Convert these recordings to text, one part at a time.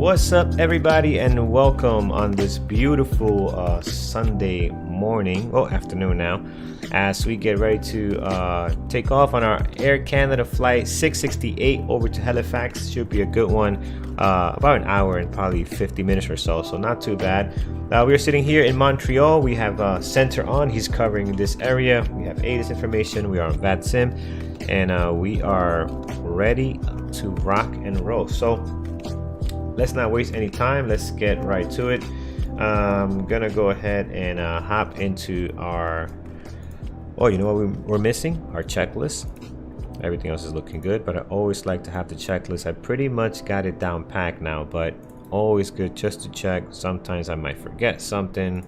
What's up, everybody, and welcome on this beautiful Sunday morning, afternoon now, as we get ready to take off on our Air Canada flight 668 over to Halifax. Should be a good one, about an hour and probably 50 minutes or so, so not too bad. We're sitting here in Montreal. We have Center on. He's covering this area. We have ATIS information. We are on Vatsim, and we are ready to rock and roll. So let's not waste any time. Let's get right to it. I'm gonna go ahead and hop into our, you know what we're missing? Our checklist. Everything else is looking good, but I always like to have the checklist. I pretty much got it down packed now, but always good just to check. Sometimes I might forget something.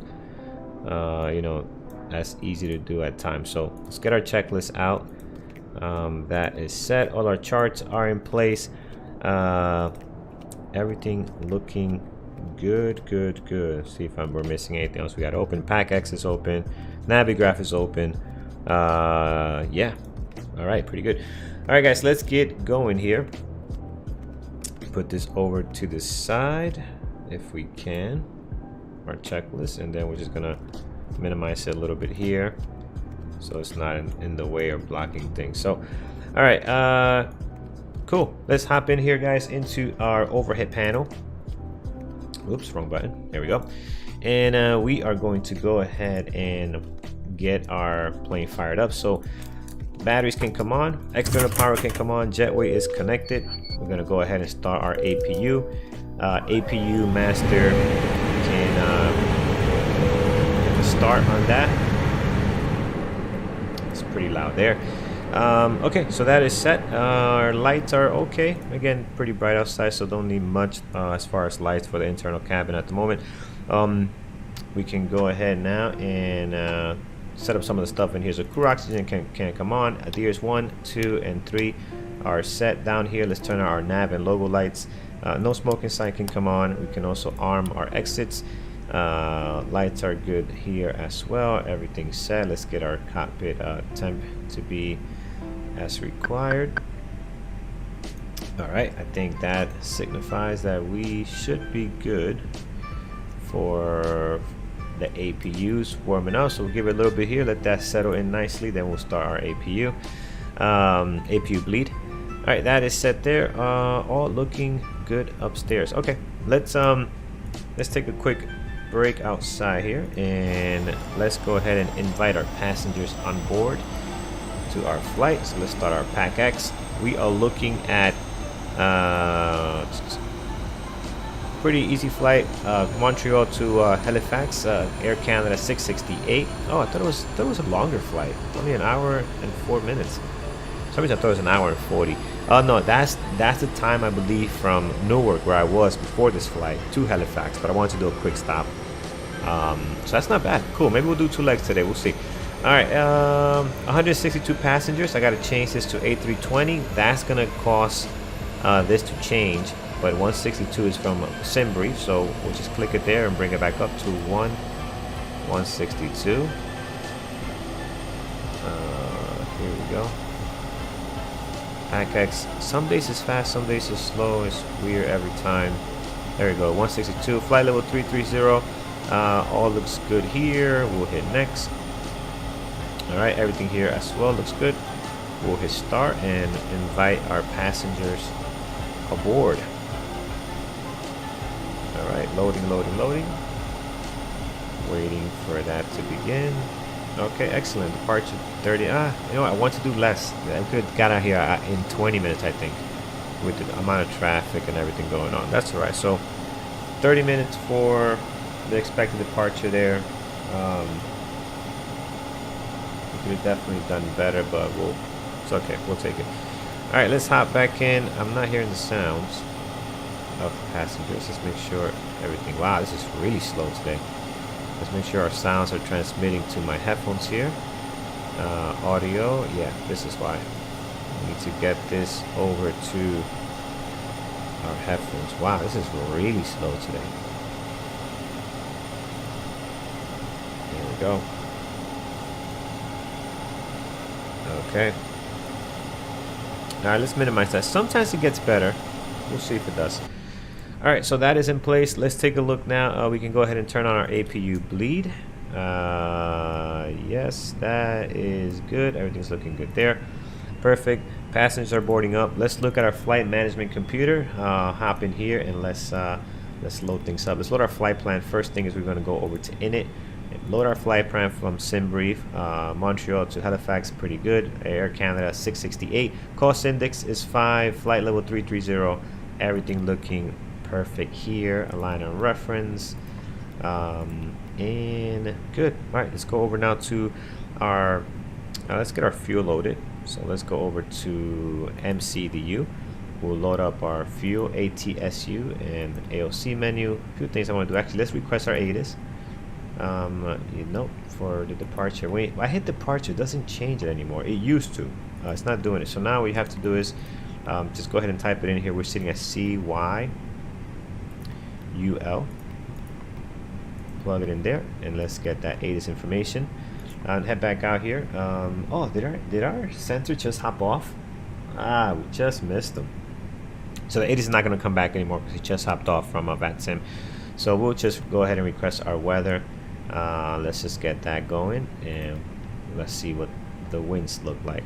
You know, that's easy to do at times. So let's get our checklist out. That is set. All our charts are in place. Everything looking good. See if we're missing anything else. We got open. PackX is open. Navigraph is open. Yeah. All right, pretty good. All right, guys, let's get going here. Put this over to the side if we can. Our checklist, and then we're just gonna minimize it a little bit here so it's not in the way or blocking things. So, all right. Cool. Let's hop in here, guys, into our overhead panel. Oops, wrong button. There we go. And we are going to go ahead and get our plane fired up. So batteries can come on, external power can come on, jetway is connected. We're going to go ahead and start our APU. APU master can start on that. It's pretty loud there. Okay, so that is set. Our lights are okay. Again, pretty bright outside, so don't need much as far as lights for the internal cabin at the moment. We can go ahead now and set up some of the stuff in here. So crew oxygen can come on. Adheres 1, 2, and 3 are set down here. Let's turn on our nav and logo lights. No smoking sign can come on. We can also arm our exits. Lights are good here as well. Everything's set. Let's get our cockpit temp to be as required. All right, I think that signifies that we should be good for the APUs warming up. So we'll give it a little bit here, let that settle in nicely, then we'll start our APU. APU bleed. All right, that is set there. All looking good upstairs. Okay, let's take a quick break outside here, and let's go ahead and invite our passengers on board to our flight. So let's start our PackX. We are looking at pretty easy flight, Montreal to Halifax, Air Canada 668. Oh, I thought it was a longer flight, only an hour and 4 minutes. For some reason I thought it was an hour and 40. Oh no, that's the time I believe from Newark, where I was before this flight, to Halifax, but I wanted to do a quick stop. So that's not bad. Cool. Maybe we'll do 2 legs today. We'll see. All right. 162 passengers. I got to change this to A3220. That's gonna cost this to change, but 162 is from Simbrief, so we'll just click it there and bring it back up to 162. Here we go. PackX. Some days is fast, some days is slow. It's weird every time. There we go. 162. Flight level 330. All looks good here. We'll hit next. All right, everything here as well looks good. We'll hit start and invite our passengers aboard. All right, loading. Waiting for that to begin. Okay, excellent. Departure 30. You know what? I want to do less. I could got out here in 20 minutes, I think, with the amount of traffic and everything going on. That's all right. So 30 minutes for the expected departure there. We could have definitely done better, but it's okay. We'll take it. All right, let's hop back in. I'm not hearing the sounds of passengers. Let's make sure everything. Wow, this is really slow today. Let's make sure our sounds are transmitting to my headphones here. Audio, yeah, this is why. We need to get this over to our headphones. Wow, this is really slow today. There we go. Okay. All right, let's minimize that. Sometimes it gets better. We'll see if it does. All right, so that is in place. Let's take a look now. We can go ahead and turn on our APU bleed. Yes, that is good. Everything's looking good there. Perfect. Passengers are boarding up. Let's look at our flight management computer. Hop in here and let's load things up. Let's load our flight plan. First thing is we're going to go over to init and load our flight plan from SimBrief. Montreal to Halifax, pretty good. Air Canada 668. Cost index is 5. Flight level 330. Everything looking perfect here. Align on reference. And good. All right, let's go over now to our let's get our fuel loaded. So let's go over to MCDU. We'll load up our fuel, ATSU, and AOC menu. A few things I want to do. Actually, let's request our ATIS. For the departure. Wait, I hit departure. It doesn't change it anymore. It used to. It's not doing it. So now what you have to do is just go ahead and type it in here. We're sitting at CYUL. Plug it in there, and let's get that ATIS information. And head back out here. Oh, did our sensor just hop off? Ah, we just missed them. So the ATIS is not going to come back anymore because it just hopped off from Vatsim. So we'll just go ahead and request our weather. Let's just get that going, and let's see what the winds look like.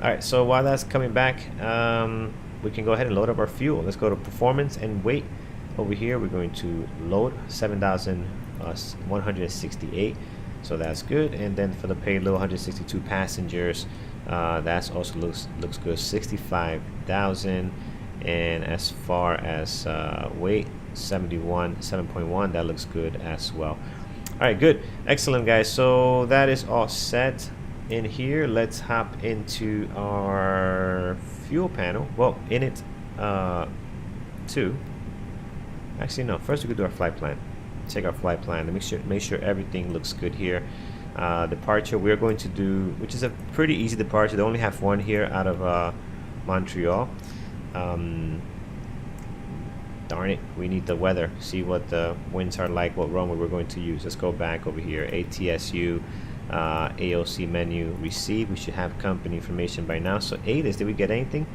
All right, so while that's coming back, we can go ahead and load up our fuel. Let's go to performance and weight. Over here, we're going to load 7,168. So that's good. And then for the payload, 162 passengers. That's also looks good. 65,000. And as far as weight, 7.1. That looks good as well. All right, good, excellent, guys. So that is all set in here. Let's hop into our fuel panel. Well, in it, too. Actually, no. First, we could do our flight plan. Check our flight plan and make sure everything looks good here. Departure we're going to do, which is a pretty easy departure. They only have one here out of Montreal. Darn it, we need the weather. See what the winds are like, what runway we're going to use. Let's go back over here. ATSU, AOC menu, receive. We should have company information by now. So ATIS, did we get anything?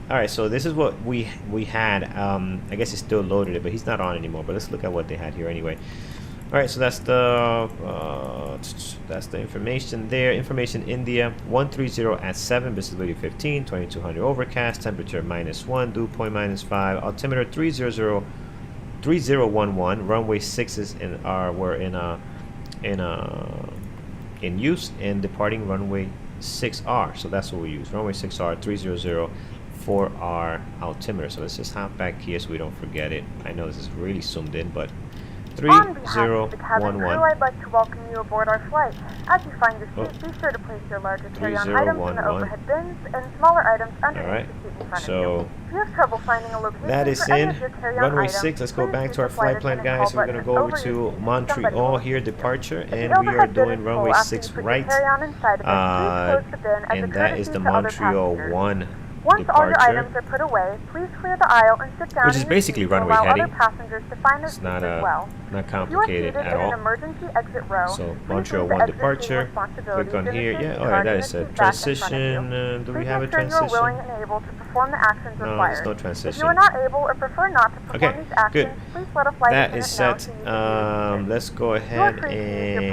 All right, so this is what we had. I guess it's still loaded, but he's not on anymore. But let's look at what they had here anyway. All right, so that's the information there. Information India 130 at 7, visibility 15, 2200 overcast, temperature -1, dew point -5, altimeter 3011, runway 6 were in use, and departing runway 6R. So that's what we use. Runway 6R 300 for our altimeter. So let's just hop back here so we don't forget it. I know this is really zoomed in, but 3011. I'd like to welcome you aboard our flight. As you find your seat, be sure to place your larger carry-on items in the overhead bins and smaller items underneath the seat in front of you. If you have trouble finding a location that is for any in of your carry-on runway items, 6. Let's go back to our flight plan, guys. So we're going to go over to Montreal here, departure, and we are doing runway 6 right. And that is the Montreal 1 Once all your departure, items are put away, please clear the aisle and sit down. which is basically runway heading. It's not complicated at all. So Montreal 1 departure. Click on here. Yeah, all right, that is a transition. Do we have a transition? No, there's no transition. If you are not able or prefer not to perform these actions, good. please let a flight That is attendant set. know so you can Let's go ahead and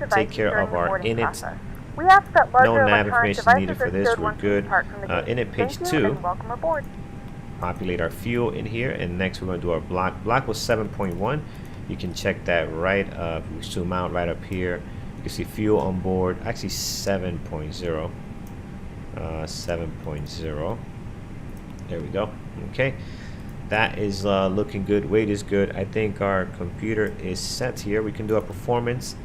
take care of our init. We ask that No nav information needed for this. We're good. Init page 2. Welcome aboard. Populate our fuel in here, and next we're going to do our block. Block was 7.1. You can check that right up. We zoom out right up here. You can see fuel on board. Actually 7.0. 7.0. There we go. Okay. That is looking good. Weight is good. I think our computer is set here. We can do our performance.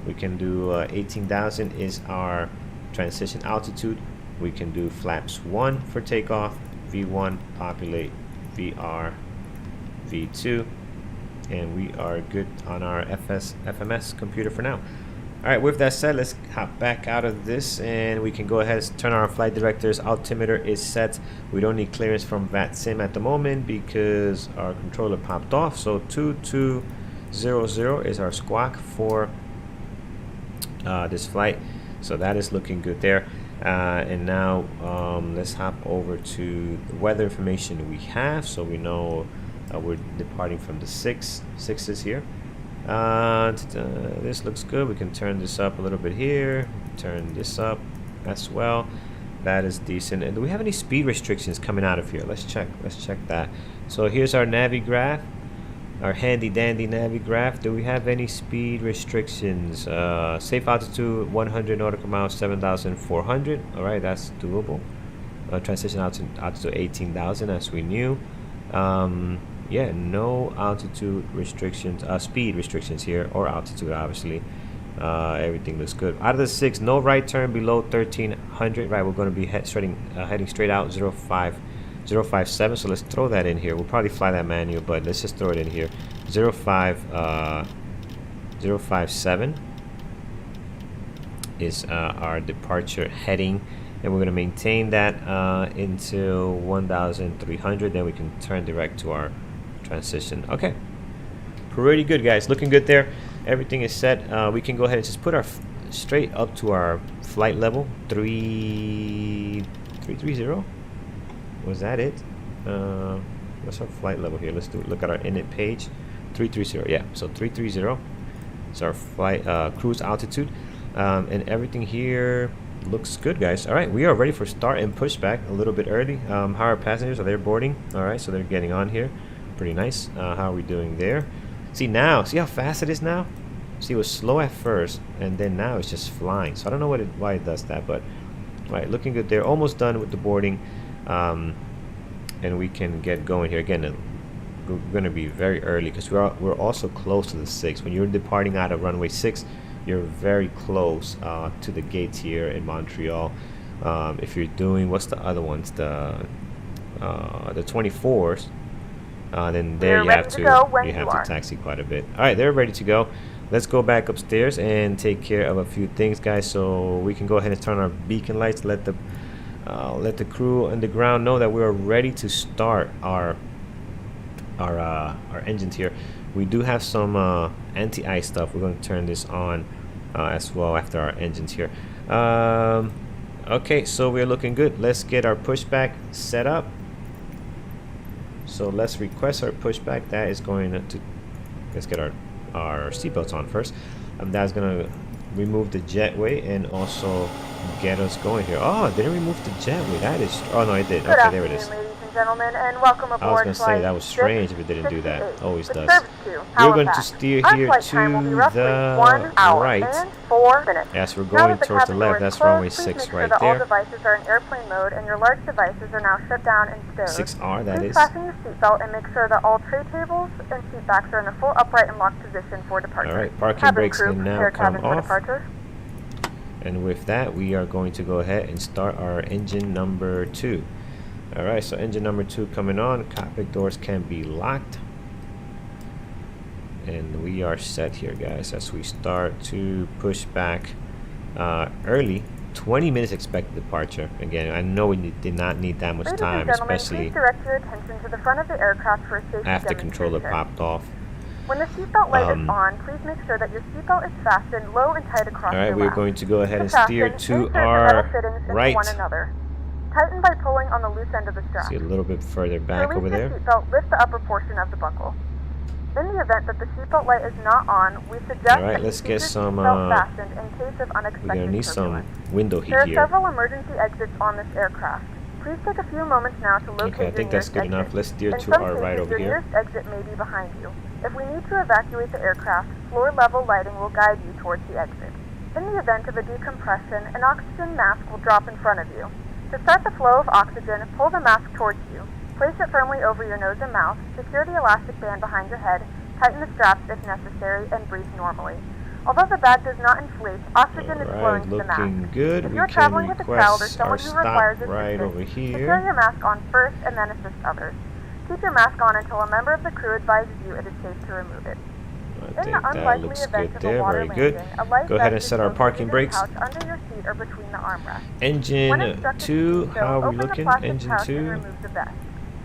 We can do 18,000 is our transition altitude. We can do flaps 1 for takeoff, V1, populate, VR, V2, and we are good on our FMS computer for now. All right, with that said, let's hop back out of this, and we can go ahead and turn our flight director's altimeter is set. We don't need clearance from Vatsim at the moment because our controller popped off. So 2200 is our squawk for this flight, so that is looking good there. And now let's hop over to the weather information we have, so we know We're departing from the sixes here. This looks good. We can turn this up a little bit here. Turn this up as well. That is decent. And do we have any speed restrictions coming out of here? Let's check that. So here's our Navi graph, our handy dandy Navi graph. Do we have any speed restrictions? Safe altitude 100 nautical miles, 7,400. All right, that's doable. Transition altitude 18,000, as we knew. Yeah, no altitude restrictions, speed restrictions here, or altitude, obviously. Everything looks good. Out of the 6, no right turn below 1300. Right, we're going to be heading straight out 057. So let's throw that in here. We'll probably fly that manual, but let's just throw it in here. 057 is our departure heading, and we're going to maintain that until 1300. Then we can turn direct to our transition. Okay, pretty good, guys. Looking good there. Everything is set. We can go ahead and just put our straight up to our flight level 330. Was that it? What's our flight level here? Let's look at our init page. 330. Yeah, so 330 is our flight cruise altitude, and everything here looks good, guys. All right, we are ready for start and pushback a little bit early. How are our passengers? Are they boarding? All right, so they're getting on here. Pretty nice. How are we doing there? See now, see how fast it is now? See, it was slow at first, and then now it's just flying. So I don't know why it does that, but all right, looking good there. Almost done with the boarding, and we can get going here. Again, we're going to be very early because we're also close to the 6. When you're departing out of runway 6, you're very close to the gates here in Montreal. If you're doing, what's the other ones? The 24s. Then there you have to taxi quite a bit. All right, they're ready to go. Let's go back upstairs and take care of a few things, guys, so we can go ahead and turn our beacon lights. Let the crew on the ground know that we are ready to start our engines here. We do have some anti-ice stuff. We're going to turn this on as well after our engines here. Okay, so we're looking good. Let's get our pushback set up. So let's request our pushback. That is going to, let's get our seatbelts on first. That's gonna remove the jetway and also get us going here. Oh, it didn't remove the jetway. That is, oh no, it did. Okay, there it is. Gentlemen, and welcome aboard. I was going to say that was strange if it didn't do that. Always does. We're going to steer here to the right. Yes, we're going towards the left. That's runway 6 right there. All devices are in airplane mode, and your large devices are now shut down and stowed. 6R, that is. Please fasten your seatbelt and make sure that all tray tables and seat backs are in a full upright and locked position for departure. All right, parking brakes can now come off. And with that, we are going to go ahead and start our engine number 2. Alright, so engine number 2 coming on. Cockpit doors can be locked. And we are set here, guys, as we start to push back early. 20 minutes expected departure. Again, I know we did not need that much time, especially direct your attention to the front of the aircraft for a safety after controller popped off. When the seatbelt light is on, please make sure that your seatbelt is fastened low and tight across your lap. Alright, we're going to go ahead and steer to our right. Tighten by pulling on the loose end of the strap. See a little bit further back over there. Release the seatbelt, lift the upper portion of the buckle. In the event that the seatbelt light is not on, we suggest that you keep your seatbelt fastened in case of unexpected we're going to need turbulence. some window heat here. There are several emergency exits on this aircraft. Please take a few moments now to locate okay, I think that's good enough. Let's steer to our right over here. Your nearest exit may be behind you. If we need to evacuate the aircraft, floor-level lighting will guide you towards the exit. In the event of a decompression, an oxygen mask will drop in front of you. To start the flow of oxygen, pull the mask towards you. Place it firmly over your nose and mouth, secure the elastic band behind your head, tighten the straps if necessary, and breathe normally. Although the bag does not inflate, oxygen is flowing to the mask. Good. If you're traveling with a child or someone who requires right assistance, over here. secure your mask on first and then assist others. Keep your mask on until a member of the crew advises you it is safe to remove it. I think that looks good there. Very good. Go ahead and set our parking brakes. Under your seat or between the armrests. Engine 2, how are we looking? Engine 2. Remove the vest.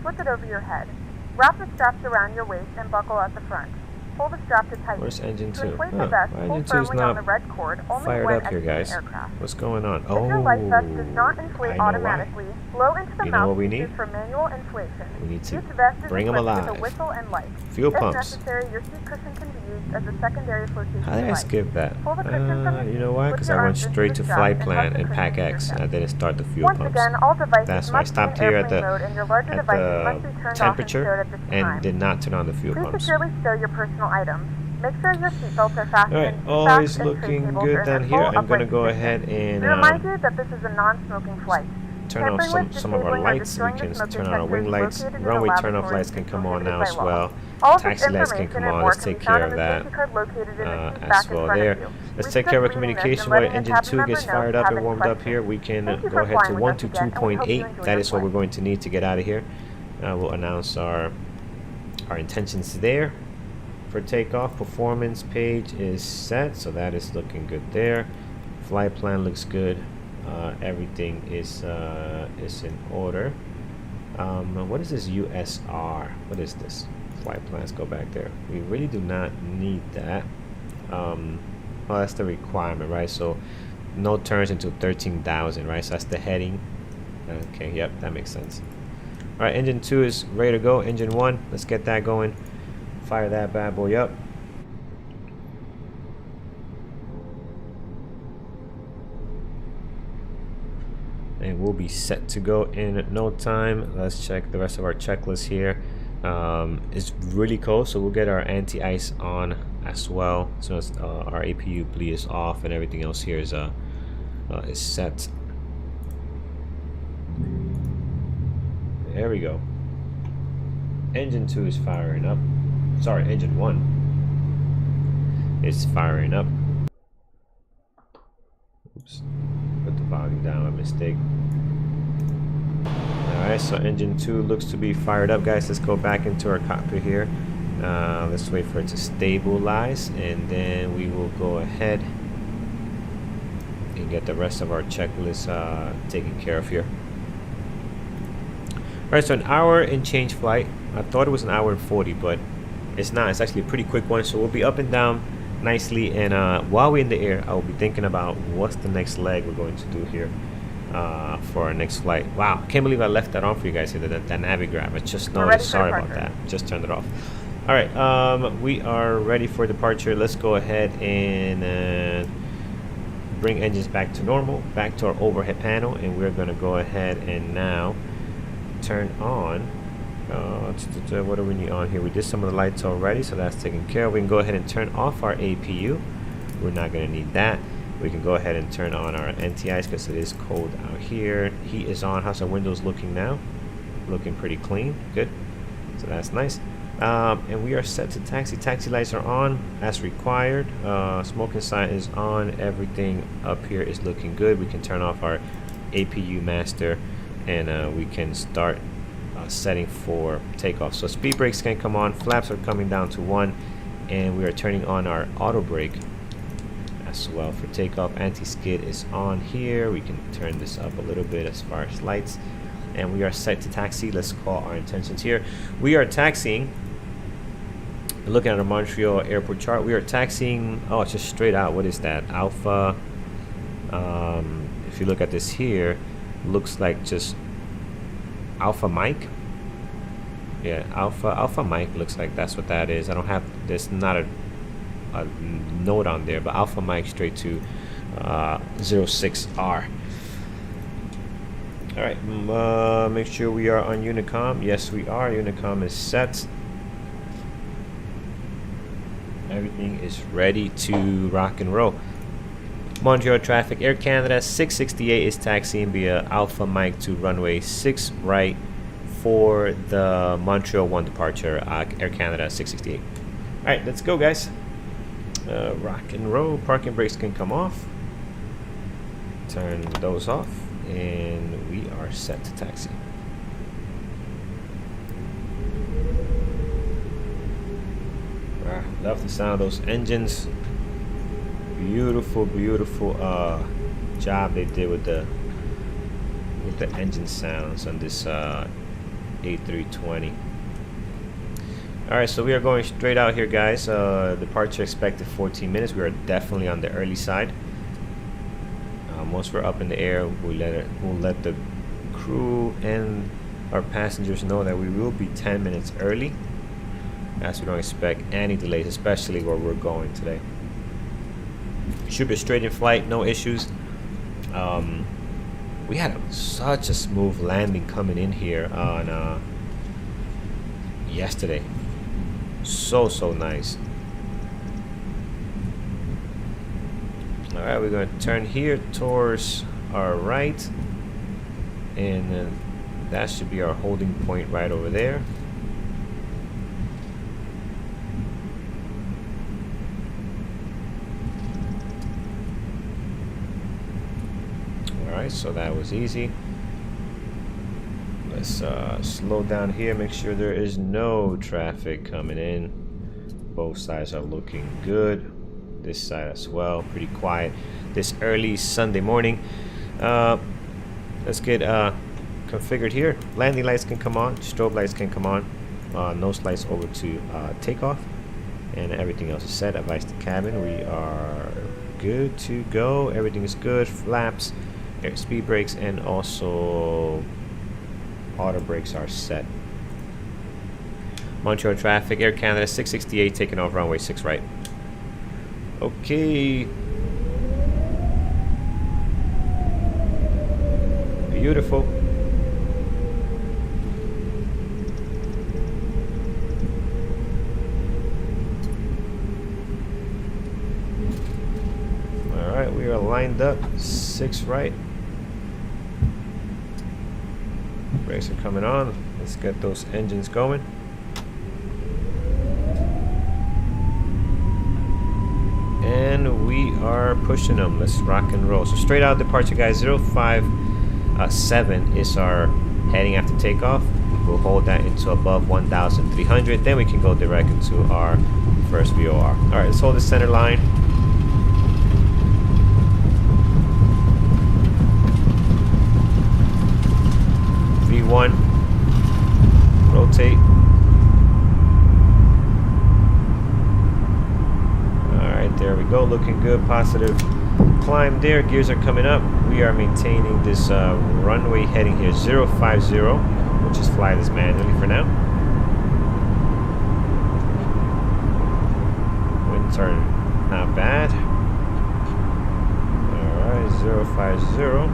Flip it over your head. Wrap the straps around your waist and buckle at the front. pull the strap to tighten. Where's engine To 2? inflate Huh, the vest, why pull engine 2 is firmly on not the red cord only fired when up here, exiting guys? the aircraft. What's going on? If your life vest does not I inflate know why. automatically, blow into the You know what we mouthpieces need? for manual inflation. We need to Each vest is bring them equipped alive. with a whistle and light. Fuel If pumps. necessary, your seat cushion can be used as a secondary flotation How did I device. skip that? Pull the cushion from the You know seat, why? slip Because your I went arms into straight the to strap, flight and plan tuck the and cushion pack to your X, and I chest. didn't start the fuel Once pumps. again, all devices That's why I must be stopped in here at airplane the mode, and your larger devices must be turned off and stowed temperature at this time. and did not turn on the fuel Please pumps. securely stow your personal items. Make sure your seatbelts are fastened. Alright, seat all is backs and tray looking tables good are in down their here. full I'm going to upright go position. ahead and We remind you that this is a non-smoking flight. turn off Tampering with, some of our disabling, or lights. We destroying can the smoke turn on our wing detectors lights. located in the Runway turn-off laboratory lights can is come on prohibited now by as law. well. All of this Taxi lights can information come and on. more Let's can take be found care in of the that safety card located in the seat as back in well front there. of you. Let's We take care of our suggest reading this communication and while letting a engine cabin 2 member gets know fired if you up have and any warmed up questions. here. We can Thank you go for ahead to flying with us again, and we hope you 122.8. enjoy That your is what flight. we're going to need to get out of here. We'll announce our intentions there. For takeoff, performance page is set, so that is looking good there. Flight plan looks good. Everything is in order. What is this USR? What is this? Flight plans, go back there. We really do not need that. Well, that's the requirement, right? So no turns into 13,000, right? So that's the heading. Okay, yep, that makes sense. All right, engine 2 is ready to go. Engine 1, let's get that going. Fire that bad boy up. And we'll be set to go in no time. Let's check the rest of our checklist here. It's really cold, so we'll get our anti-ice on as well. So as our APU bleed is off and everything else here is set. There we go. Engine 2 is firing up. Sorry, engine 1 is firing up. Oops, put the volume down, a mistake. Alright, so engine 2 looks to be fired up, guys. Let's go back into our cockpit here. Let's wait for it to stabilize, and then we will go ahead and get the rest of our checklist taken care of here. Alright, so an hour and change flight. I thought it was an hour and 40, but it's not. It's actually a pretty quick one, so we'll be up and down nicely, and while we're in the air, I will be thinking about what's the next leg we're going to do here for our next flight. Wow, can't believe I left that on for you guys here, that navigraph. I just noticed. Sorry about that. Just turned it off. All right, we are ready for departure. Let's go ahead and bring engines back to normal, back to our overhead panel, and we're going to go ahead and now turn on what do we need on here? We did some of the lights already, so that's taken care of. We can go ahead and turn off our APU. We're not going to need that. We can go ahead and turn on our anti-ice because it is cold out here. Heat is on. How's our windows looking now? Looking pretty clean. Good. So that's nice. And we are set to taxi. Taxi lights are on as required. Smoking sign is on. Everything up here is looking good. We can turn off our APU master, and we can start setting for takeoff. So speed brakes can come on, flaps are coming down to 1, and we are turning on our auto brake as well for takeoff. Anti-skid is on here. We can turn this up a little bit as far as lights, and we are set to taxi. Let's call our intentions here. We are taxiing. Looking at our Montreal airport chart, we are taxiing. Oh, it's just straight out. What is that? Alpha. If you look at this here, looks like just Alpha Mike. Yeah, Alpha Mike looks like that's what that is. I don't have, there's not a note on there, but Alpha Mike straight to 06R. All right, make sure we are on Unicom. Yes, we are. Unicom is set. Everything is ready to rock and roll. Montreal traffic, Air Canada 668 is taxiing via Alpha Mike to runway 6 right for the Montreal 1 departure, Air Canada 668. Alright, let's go, guys. Rock and roll. Parking brakes can come off. Turn those off, and we are set to taxi. Love the sound of those engines. Beautiful job they did with the engine sounds on this A320. Alright, so we are going straight out here, guys. Departure expected 14 minutes. We are definitely on the early side. Once we're up in the air, we'll let the crew and our passengers know that we will be 10 minutes early, as we don't expect any delays, especially where we're going today. Should be a straight in flight, no issues. We had such a smooth landing coming in here on yesterday. So nice. Alright, we're going to turn here towards our right, and that should be our holding point right over there. Alright, so that was easy. Let's slow down here, make sure there is no traffic coming in. Both sides are looking good. This side as well, pretty quiet this early Sunday morning. Let's get configured here. Landing lights can come on, strobe lights can come on, nose lights over to takeoff, and everything else is set. Advise the cabin, we are good to go. Everything is good. Flaps, air speed brakes, and also auto brakes are set. Montreal traffic, Air Canada 668 taking off runway 6 right. Okay. Beautiful. Alright, we are lined up 6 right. Brakes are coming on. Let's get those engines going. And we are pushing them. Let's rock and roll. So straight out departure, guys. 057 is our heading after takeoff. We'll hold that into above 1,300. Then we can go direct into our first VOR. Alright, let's hold the center line. V1. Rotate. There we go, looking good. Positive climb there. Gears are coming up. We are maintaining this runway heading here 050. We'll just fly this manually for now. Wind turn not bad. Alright, 050.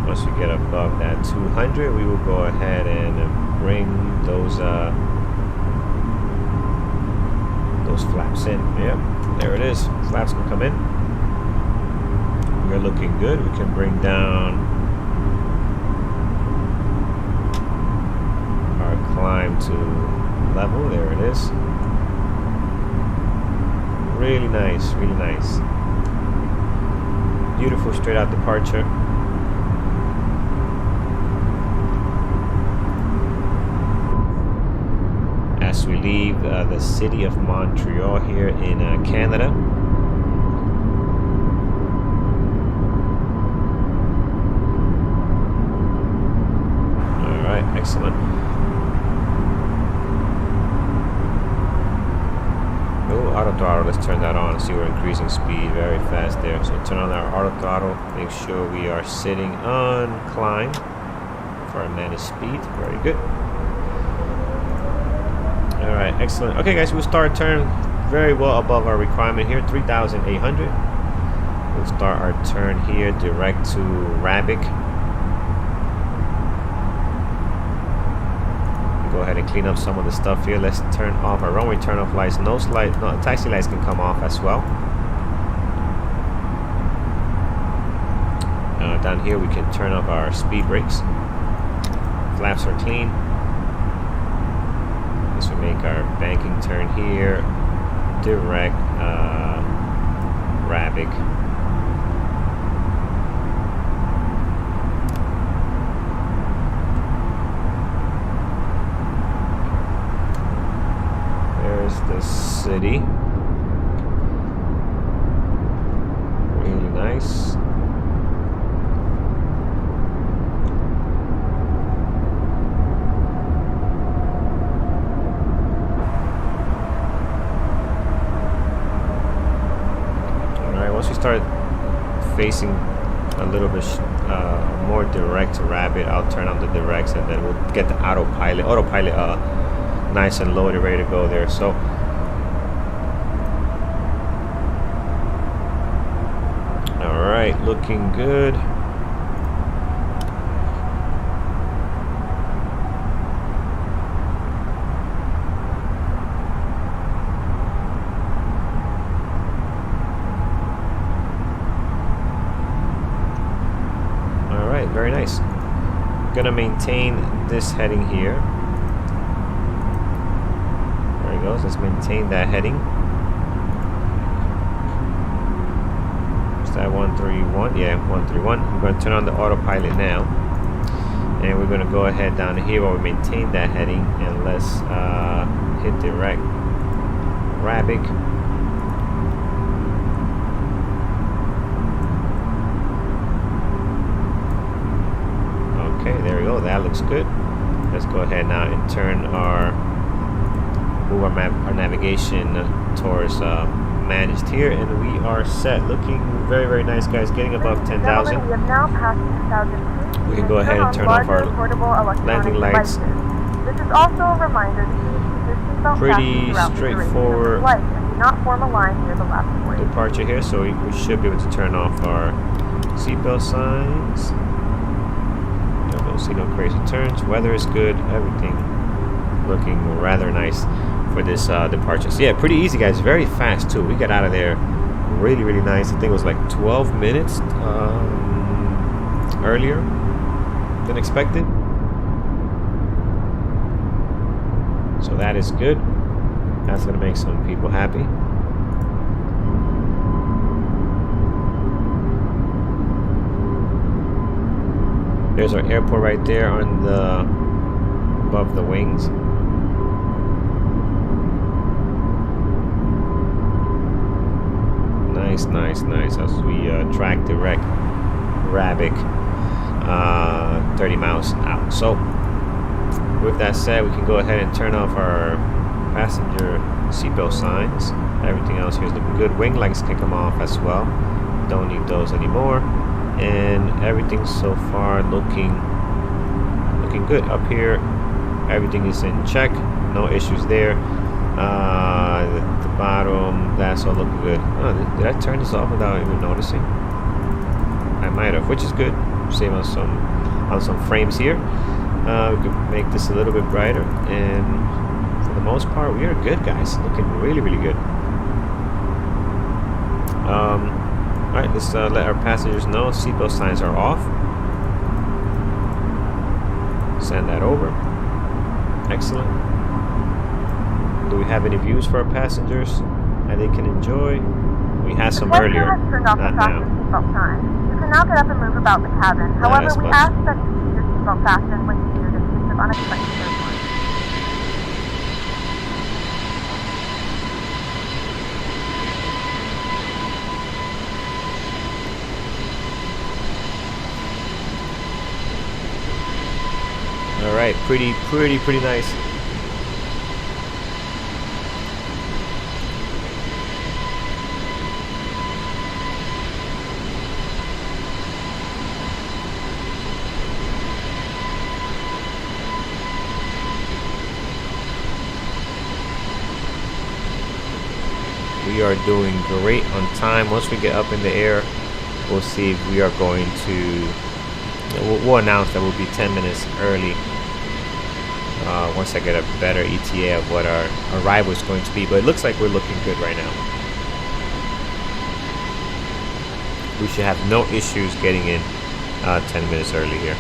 Once we get above that 200, we will go ahead and bring those flaps in. Yep, there it is. Flaps can come in. We're looking good. We can bring down our climb to level. There it is. Really nice, really nice. Beautiful straight out departure. As we leave the city of Montreal here in Canada. Alright, excellent. Oh, auto throttle, let's turn that on. See, we're increasing speed very fast there. So turn on our auto throttle, make sure we are sitting on climb for our managed speed. Very good. Alright, excellent. Okay guys, we'll start turn very well above our requirement here, 3,800. We'll start our turn here direct to Rabic. Go ahead and clean up some of the stuff here. Let's turn off our runway turn off lights. No, taxi lights can come off as well. Down here we can turn off our speed brakes. Flaps are clean. As we make our banking turn here, direct Rabic. There's the city. Really nice. start facing a little bit more direct to rabbit, I'll turn on the directs, and then we'll get the autopilot nice and loaded, ready to go there. So all right, looking good. Very nice. Gonna maintain this heading here. There he goes. Let's maintain that heading. Is that 131? Yeah, 131. I'm gonna turn on the autopilot now, and we're gonna go ahead down here while we maintain that heading, and let's hit direct Rabbit. Okay, there we go. That looks good. Let's go ahead now and move our navigation towards managed here, and we are set. Looking very, very nice, guys. Getting above 10,000. We have now passed 10,000 feet. We can go ahead and turn off our landing lights. This is also a reminder to keep your seatbelt pretty straightforward and do not form a line near the left point. Departure here, so we should be able to turn off our seatbelt signs. Don't see no crazy turns. Weather is good. Everything looking rather nice for this departure. So yeah, pretty easy, guys. Very fast too. We got out of there really, really nice. I think it was like 12 minutes earlier than expected. So that is good. That's gonna make some people happy. There's our airport right there on the above the wings. Nice, nice, nice. As we track direct Rabbit 30 miles out. So with that said, we can go ahead and turn off our passenger seatbelt signs. Everything else here is looking good. Wing lights can come off as well. Don't need those anymore. And everything so far looking good. Up here, everything is in check. No issues there. The bottom, that's all looking good. Oh, did I turn this off without even noticing? I might have, which is good. Save on some frames here. We could make this a little bit brighter, and for the most part, we are good, guys. Looking really, really good. Alright, let's let our passengers know seatbelt signs are off. Send that over. Excellent. Do we have any views for our passengers that they can enjoy? We had some earlier. Not now. Seatbelt sign. You can now get up and move about the cabin. However, we ask that you keep your seatbelt fastened when you do this in case of unexpected turbulence. All right, pretty nice. We are doing great on time. Once we get up in the air, we'll see if we are going to. We'll announce that we'll be 10 minutes early once I get a better ETA of what our arrival is going to be. But it looks like we're looking good right now. We should have no issues getting in 10 minutes early here.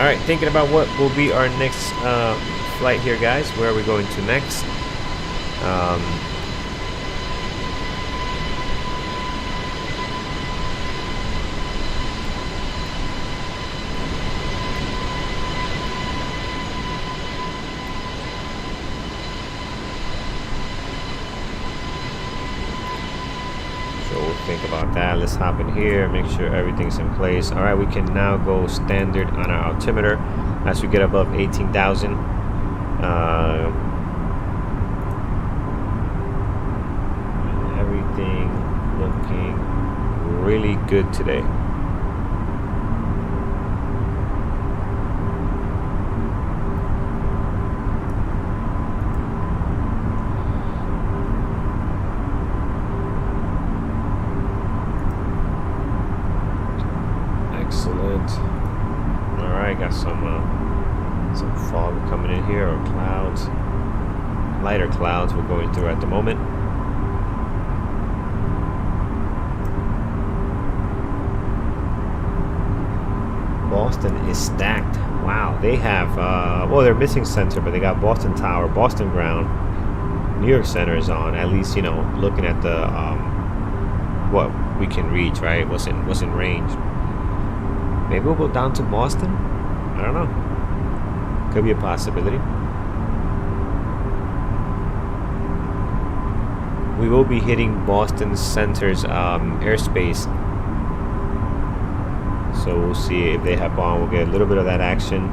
All right, thinking about what will be our next flight here, guys. Where are we going to next? Think about that. Let's hop in here, make sure everything's in place. All right, we can now go standard on our altimeter as we get above 18,000. really good today. Excellent. All right, got some fog coming in here, or clouds, lighter clouds we're going through at the moment. Boston is stacked. Wow, they have well, they're missing center, but they got Boston Tower, Boston Ground, New York Center is on. At least, you know, looking at the what we can reach, right? What's in range. Maybe we'll go down to Boston. I don't know. Could be a possibility. We will be hitting Boston Center's airspace. So we'll see if they have on. We'll get a little bit of that action.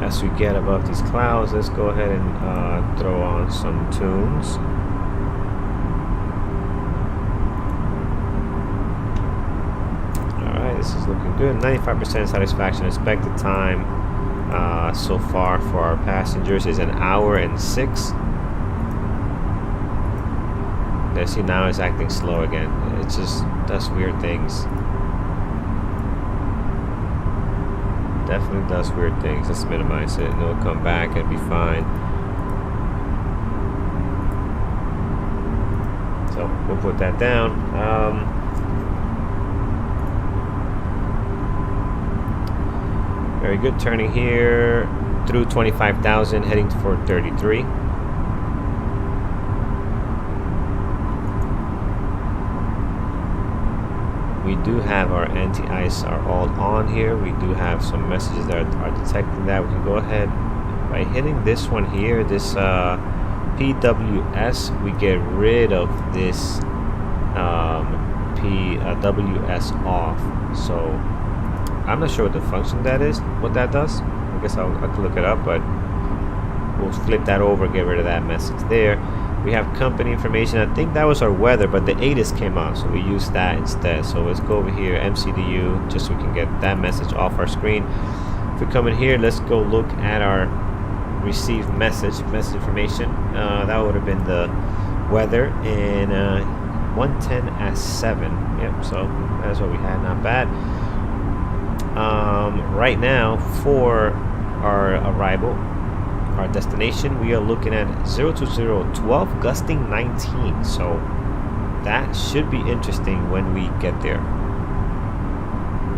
As we get above these clouds, let's go ahead and throw on some tunes. Alright, this is looking good. 95% satisfaction. Expected time so far for our passengers is 1 hour and 6. Let's see, now it's acting slow again. It just does weird things. Definitely does weird things. Let's minimize it and it'll come back and be fine. So we'll put that down. Very good. Turning here through 25,000, heading for 33. We do have our anti-ice are all on here. We do have some messages that are detecting that. We can go ahead by hitting this one here, this PWS. We get rid of this PWS off. So I'm not sure what the function that is, what that does. I guess I can look it up, but we'll flip that over, get rid of that message there. We have company information. I think that was our weather, but the ATIS came out, so we used that instead. So let's go over here, MCDU, just so we can get that message off our screen. If we come in here, let's go look at our received message information. That would have been the weather in 110 at 7. Yep, so that's what we had, not bad. Right now, for our arrival, our destination, we are looking at 02012 gusting 19, so that should be interesting when we get there.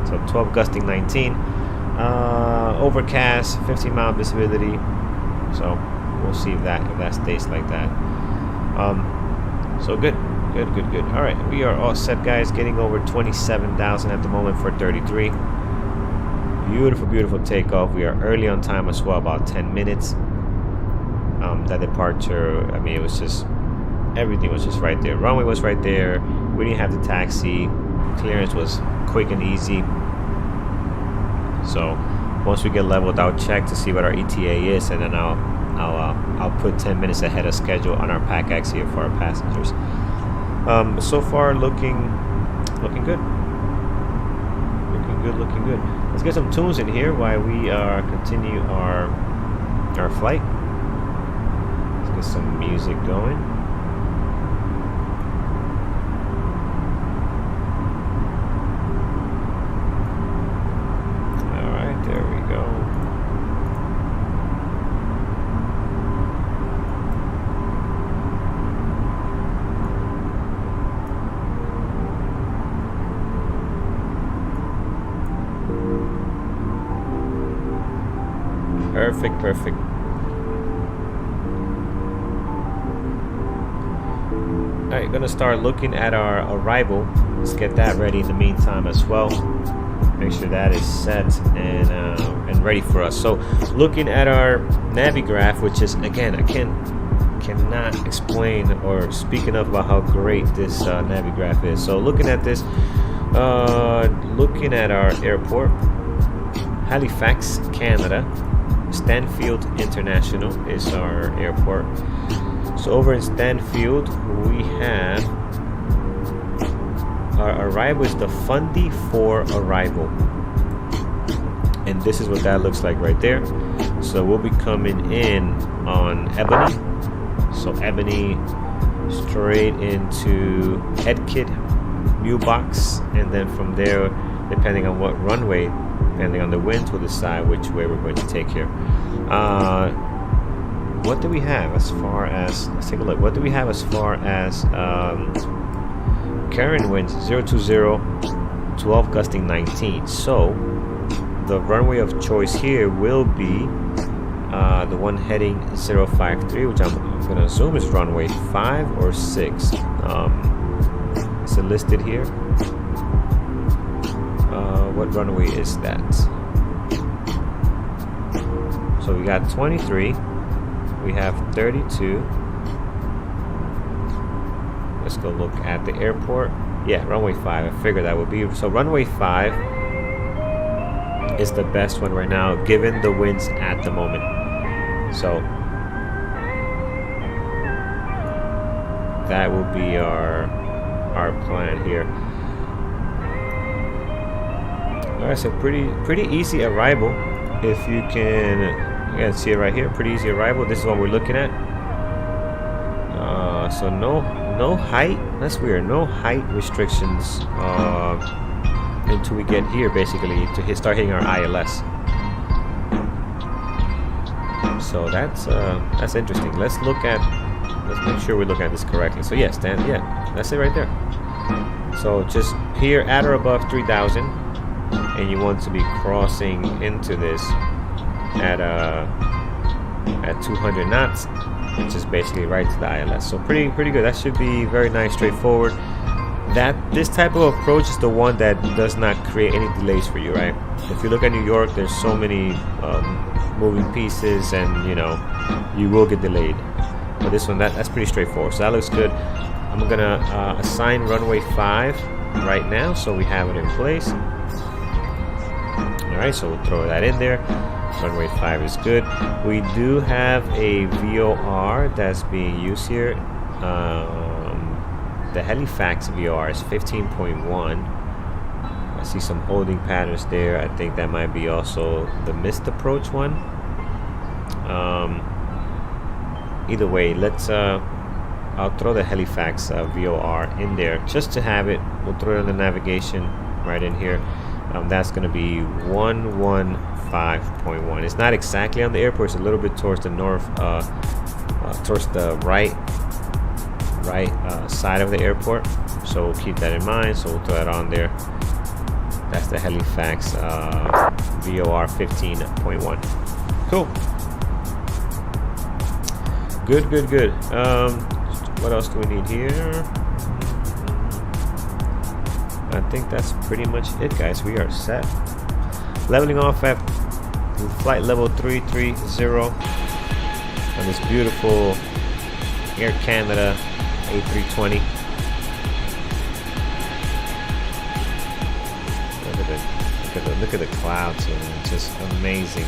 So 12 gusting 19, overcast, 15-mile visibility, so we'll see if that stays like that. So good. All right, we are all set, guys. Getting over 27,000 at the moment for 33. Beautiful takeoff. We are early on time as well, about 10 minutes. That departure, I mean, it was just, everything was just right there. Runway was right there. We didn't have the taxi. Clearance was quick and easy. So once we get leveled, I'll check to see what our ETA is, and then I'll put 10 minutes ahead of schedule on our PACX here for our passengers. So far looking good. Looking good. Let's get some tunes in here while we continue our flight. Let's get some music going. All right, there we go. Perfect. Alright, gonna start looking at our arrival. Let's get that ready in the meantime as well. Make sure that is set and ready for us. So looking at our Navigraph, which is, again, I cannot explain or speak enough about how great this Navigraph is. So looking at this, looking at our airport, Halifax, Canada. Stanfield International is our airport. So over in Stanfield, we have our arrival is the Fundy 4 arrival. And this is what that looks like right there. So we'll be coming in on Ebony. So Ebony straight into Edkid, New Box, and then from there, depending on what runway, depending on the winds, we'll decide which way we're going to take here. What do we have as far as, let's take a look. What do we have as far as current winds? 020, 12 gusting 19. So the runway of choice here will be the one heading 053, which I'm going to assume is runway 5 or 6. It's listed here. What runway is that? So we got 23. We have 32. Let's go look at the airport. Yeah, runway 5. I figured that would be. So runway 5 is the best one right now, given the winds at the moment. So that will be our plan here. Alright, so pretty easy arrival. If you can see it right here, pretty easy arrival. This is what we're looking at. So no height. That's weird. No height restrictions until we get here, basically, to start hitting our ILS. So that's interesting. Let's make sure we look at this correctly. So yes, that's it right there. So just here at or above 3,000, and you want to be crossing into this at 200 knots, which is basically right to the ILS. So pretty good. That should be very nice, straightforward. This type of approach is the one that does not create any delays for you, right? If you look at New York, there's so many moving pieces, and you will get delayed. But this one, that's pretty straightforward. So that looks good. I'm gonna assign runway 5 right now, so we have it in place. All right, so we'll throw that in there. Runway 5 is good. We do have a VOR that's being used here. The Halifax VOR is 15.1. I see some holding patterns there. I think that might be also the missed approach one. Either way, let's I'll throw the Halifax VOR in there just to have it. We'll throw it on the navigation right in here. That's going to be 115.1. It's not exactly on the airport. It's a little bit towards the north, towards the right side of the airport. So we'll keep that in mind. So we'll throw that on there. That's the Halifax VOR 15.1. Cool. Good. What else do we need here? I think that's pretty much it, guys. We are set. Leveling off at flight level 330 on this beautiful Air Canada A320. Look at the clouds here, man. Just amazing.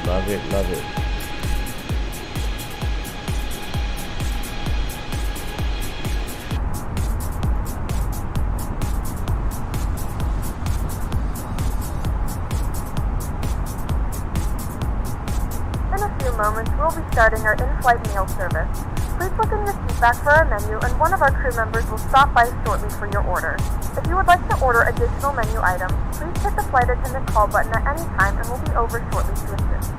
Love it. Moments, we'll be starting our in-flight meal service. Please look in your seat back for our menu, and one of our crew members will stop by shortly for your order. If you would like to order additional menu items, please hit the flight attendant call button at any time, and we'll be over shortly to assist.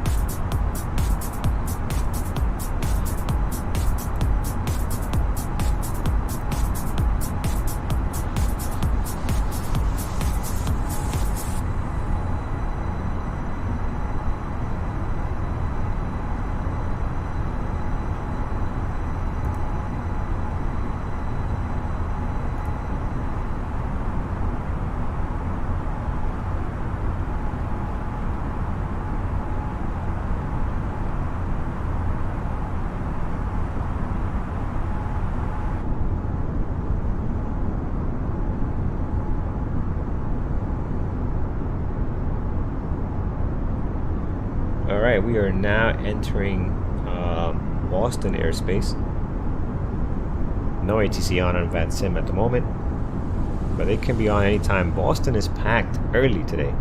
All right, we are now entering Boston airspace. No ATC on Vatsim at the moment, but it can be on anytime. Boston is packed early today.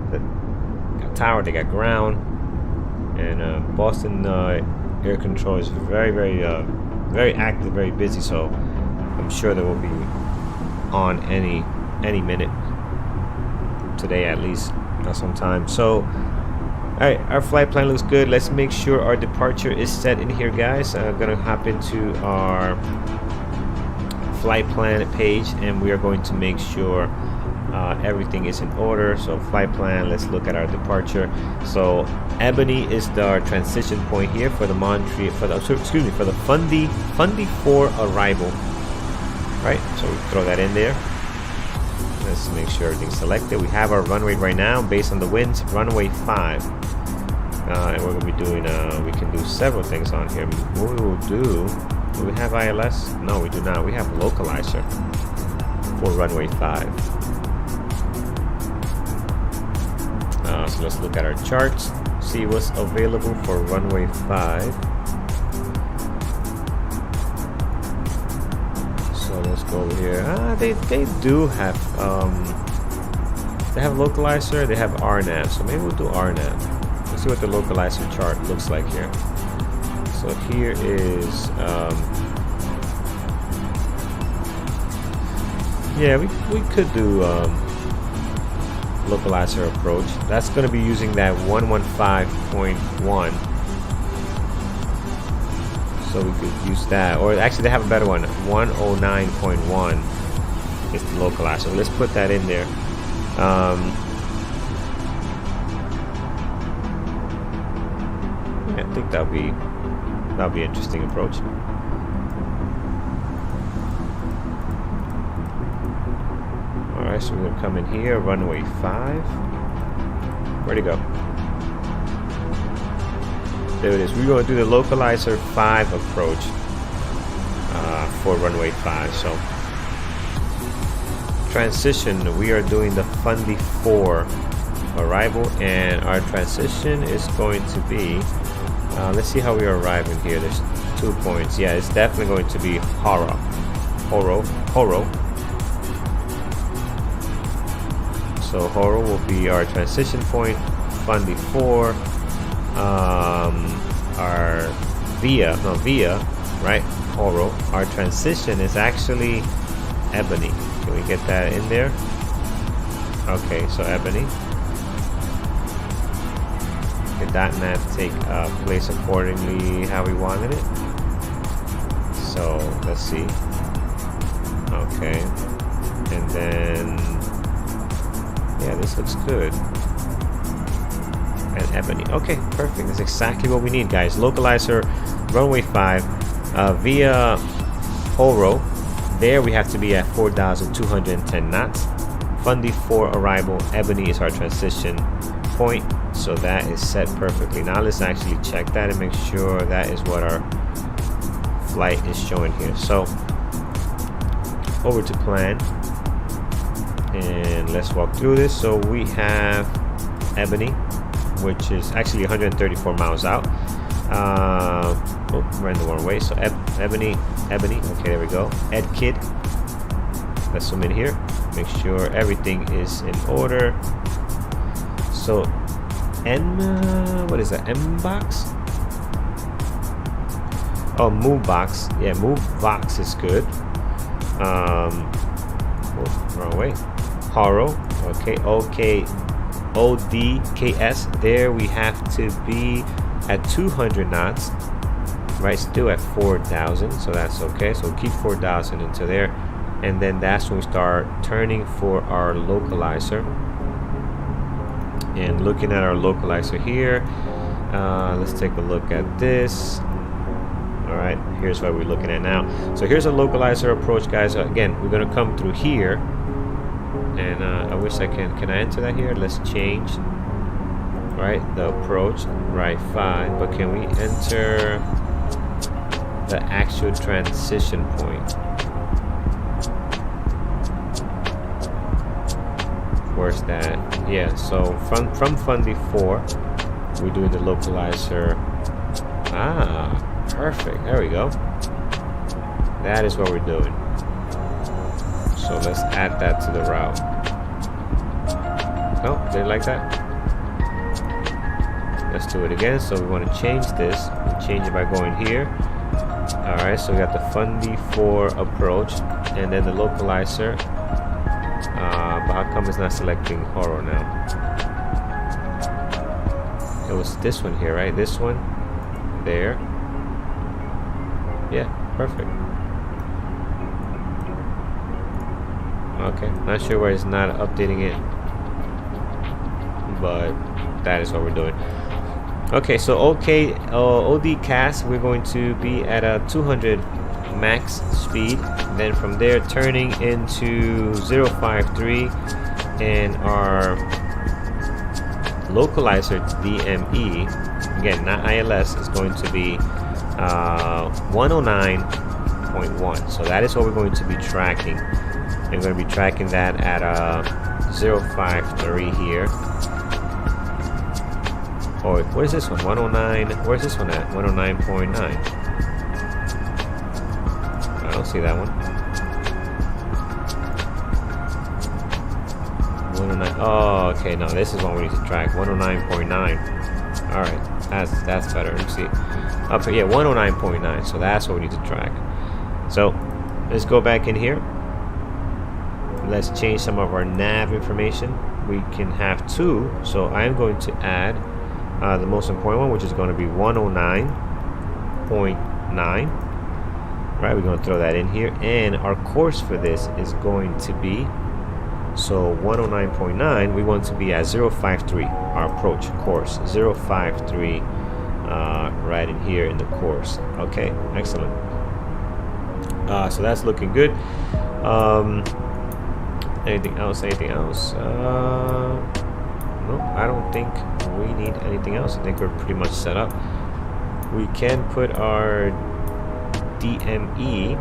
They got tower, they got ground, and Boston air control is very active, very busy. So I'm sure they will be on any minute today, at least sometime. So alright, our flight plan looks good. Let's make sure our departure is set in here, guys. I'm gonna hop into our flight plan page, and we are going to make sure everything is in order. So flight plan, let's look at our departure. So Ebony is our transition point here for the Montreal, for the Fundy 4 arrival. Right, so we throw that in there. Let's make sure everything's selected. We have our runway right now based on the winds, runway 5. And we're going to be doing, we can do several things on here. What we will do we have ILS? No, we do not. We have localizer for runway 5. So let's look at our charts, see what's available for runway 5. So let's go over here. They do have they have localizer, they have RNAV, so maybe we'll do RNAV. Let's see what the localizer chart looks like here. So here is yeah, we could do localizer approach. That's going to be using that 115.1. So we could use that, or actually they have a better one. 109.1 is the localizer. Let's put that in there. Yeah, I think that'll be an interesting approach. All right, so we're gonna come in here, runway 5. Where'd it go? There it is. We're going to do the localizer 5 approach for runway 5. So transition, we are doing the Fundy 4 arrival, and our transition is going to be, let's see how we are arriving here. There's 2 points. Yeah, it's definitely going to be Horo. So Horo will be our transition point. Fundy 4. Our via, right? Horo. Our transition is actually Ebony. Can we get that in there? Okay, so Ebony. Did that nav take place accordingly how we wanted it? So let's see. Okay, and then yeah, this looks good. And Ebony. Okay, perfect. That's exactly what we need, guys. Localizer, runway 5, via Horo. There we have to be at 4,210 knots. Fundy 4 arrival. Ebony is our transition point. So that is set perfectly. Now let's actually check that and make sure that is what our flight is showing here. So over to plan. And let's walk through this. So we have Ebony, which is actually 134 miles out. Oh, we're in the wrong way. So Ebony. Okay, there we go. Ed Kid. Let's zoom in here. Make sure everything is in order. So what is that? M box? Oh, move box. Yeah, move box is good. Oh, wrong way. Horo. Okay. ODKS. There we have to be at 200 knots. Right, still at 4,000, so that's okay. So keep 4,000 into there, and then that's when we start turning for our localizer. And looking at our localizer here, let's take a look at this. All right, here's what we're looking at now. So here's a localizer approach, guys. Again, we're gonna come through here, and I wish I can I enter that here? Let's change. Right, the approach, right, 5, but can we enter the actual transition point? Where's that? Yeah, so from Fundy 4, we're doing the localizer. Ah, perfect. There we go. That is what we're doing. So let's add that to the route. Oh, didn't like that. Let's do it again. So we want to change this. We change it by going here. Alright, so we got the Fundy 4 approach and then the localizer. But how come it's not selecting horror now? It was this one here, right? This one. There. Yeah, perfect. Okay, not sure why it's not updating it, but that is what we're doing. Okay, so OD cast, we're going to be at a 200 max speed. Then from there, turning into 053, and our localizer DME, again, not ILS, is going to be 109.1. So that is what we're going to be tracking. I'm going to be tracking that at 053 here. Oh, what is this one? 109. Where's this one at? 109.9. I don't see that one. 109. Oh, okay. No, this is one we need to track. 109.9. All right, that's better. Let me see. Up here, yeah, 109.9. So that's what we need to track. So let's go back in here. Let's change some of our nav information. We can have two. So I'm going to add the most important one, which is going to be 109.9. Right, we're going to throw that in here, and our course for this is going to be, so 109.9, we want to be at 053, our approach course 053, right in here in the course. Okay, excellent. So that's looking good. Anything else? No, I don't think we need anything else. I think we're pretty much set up. We can put our DME.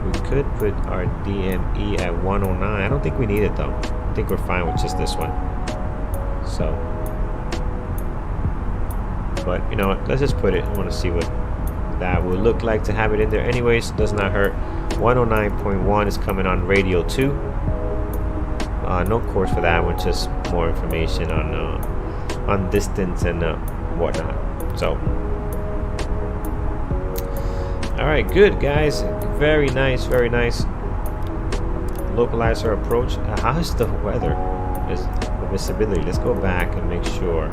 We could put our DME at 109. I don't think we need it though. I think we're fine with just this one. So, but you know what? Let's just put it. I want to see what that would look like to have it in there. Anyways, does not hurt. 109.1 is coming on radio 2. No course for that one, just more information on distance and whatnot. So, all right, good guys, very nice, very nice. Localizer approach. How's the weather? Is the visibility? Let's go back and make sure.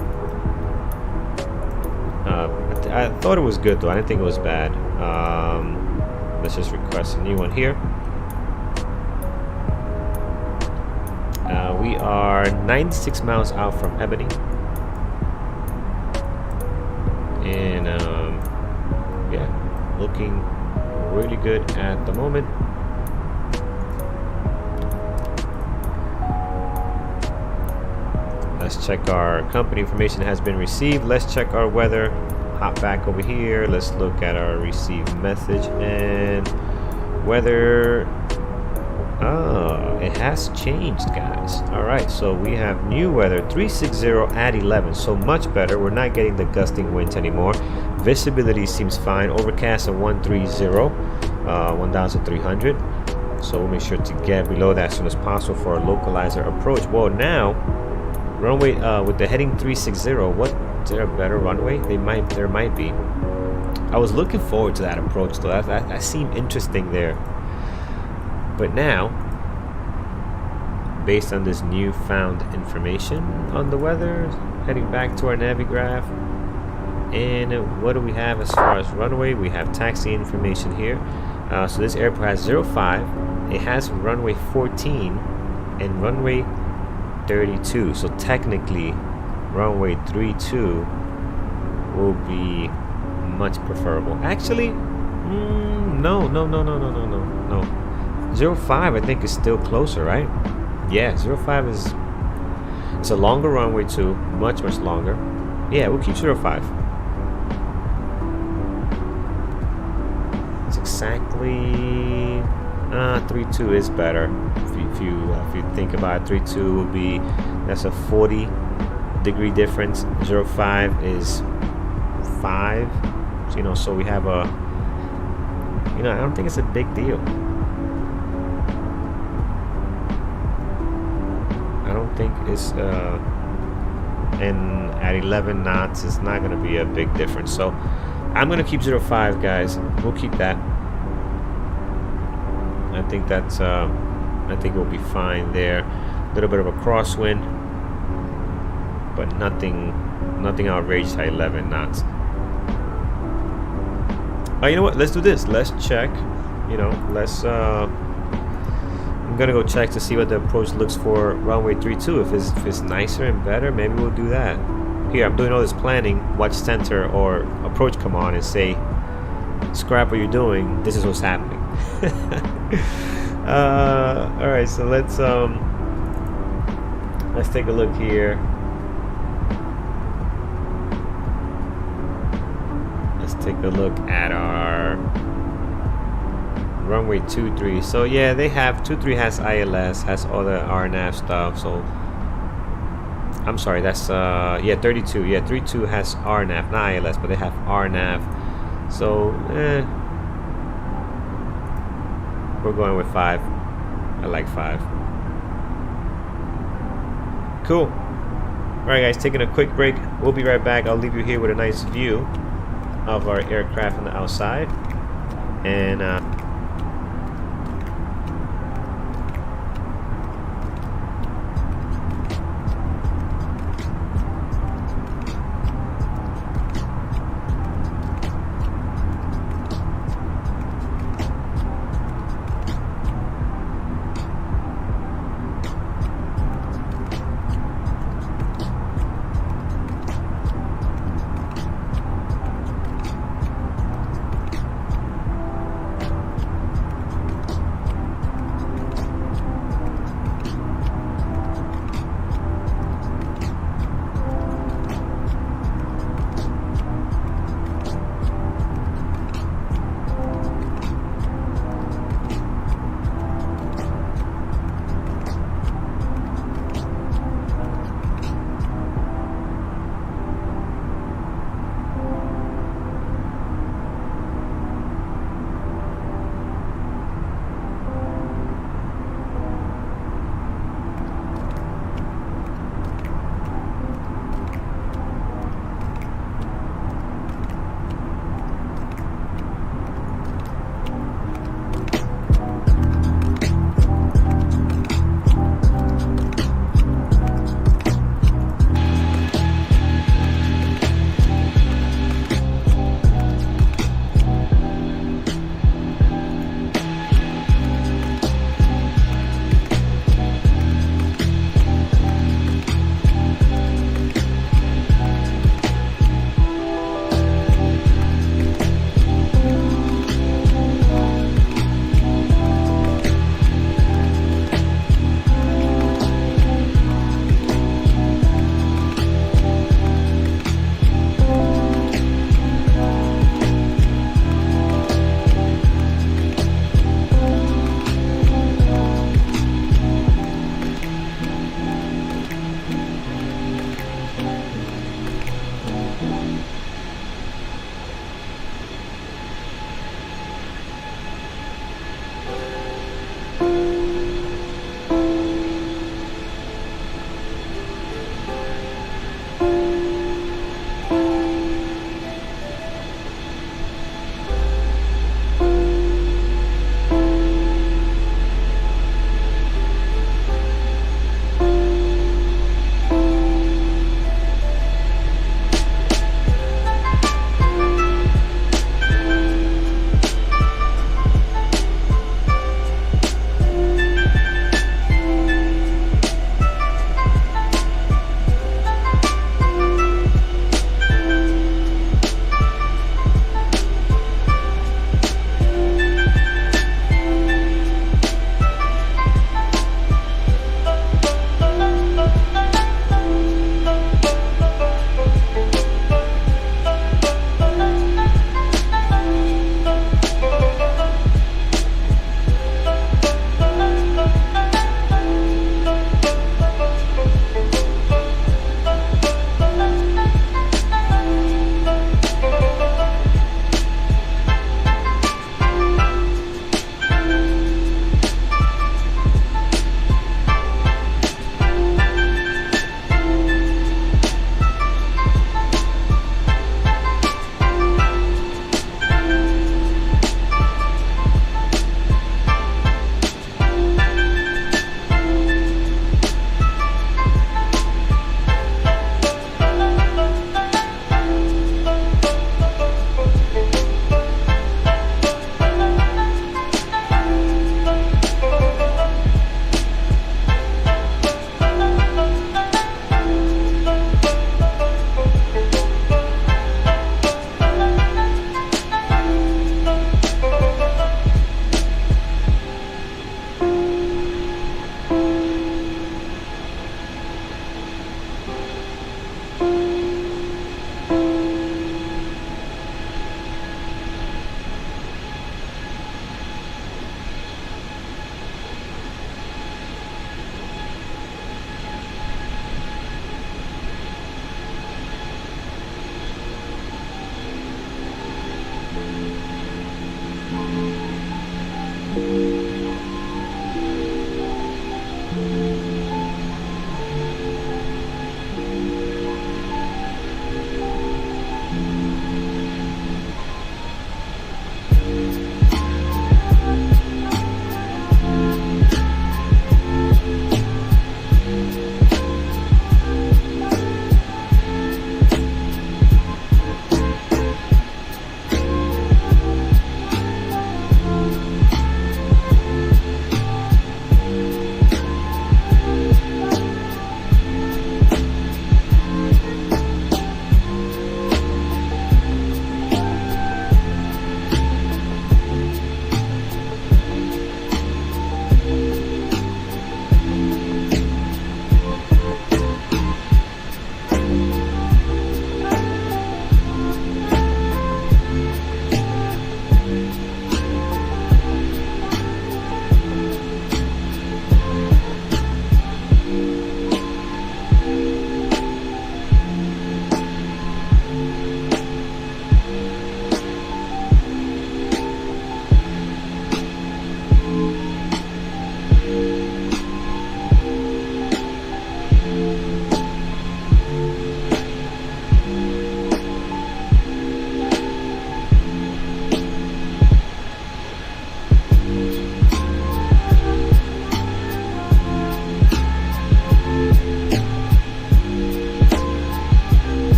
I thought it was good though. I didn't think it was bad. Let's just request a new one here. We are 96 miles out from Ebony, and yeah, looking really good at the moment. Let's check our company information has been received. Let's check our weather. Hop back over here. Let's look at our received message and weather. Oh, it has changed, guys. All right, so we have new weather 360 at 11, so much better. We're not getting the gusting winds anymore. Visibility seems fine. Overcast at 130, 1300. So we'll make sure to get below that as soon as possible for our localizer approach. Well, now runway with the heading 360. What? Is there a better runway? There might be. I was looking forward to that approach, though. That seemed interesting there. But now, based on this newfound information on the weather, heading back to our Navigraph, and what do we have as far as runway? We have taxi information here. So this airport has 05. It has runway 14 and runway 32. So technically, runway 32 will be much preferable. Actually, no. 05 I think is still closer, right? Yeah, 05 is, it's a longer runway too, much longer. Yeah, we'll keep 05. It's exactly 32 is better If you think about it, 3.2 will be, that's a 40-degree difference. 0.5 is 5. So, you know, so we have a, you know, I don't think it's a big deal. I don't think it's and at 11 knots it's not going to be a big difference. So I'm going to keep 0.5, guys. We'll keep that. I think that's I think we'll be fine there. A little bit of a crosswind, but nothing outrageous at 11 knots. You know what? Let's do this. Let's check. You know, let's. I'm gonna go check to see what the approach looks for runway 32. If it's nicer and better, maybe we'll do that. Here, I'm doing all this planning. Watch center or approach come on and say, "Scrap what you're doing. This is what's happening." All right, so let's take a look here. Let's take a look at our runway 23. So yeah, they have 23 has ILS, has all the RNAV stuff. So I'm sorry, that's yeah, 32. Yeah, 32 has RNAV, not ILS, but they have RNAV. So we're going with 5. I like 5. Cool. Alright guys, taking a quick break. We'll be right back. I'll leave you here with a nice view of our aircraft on the outside. And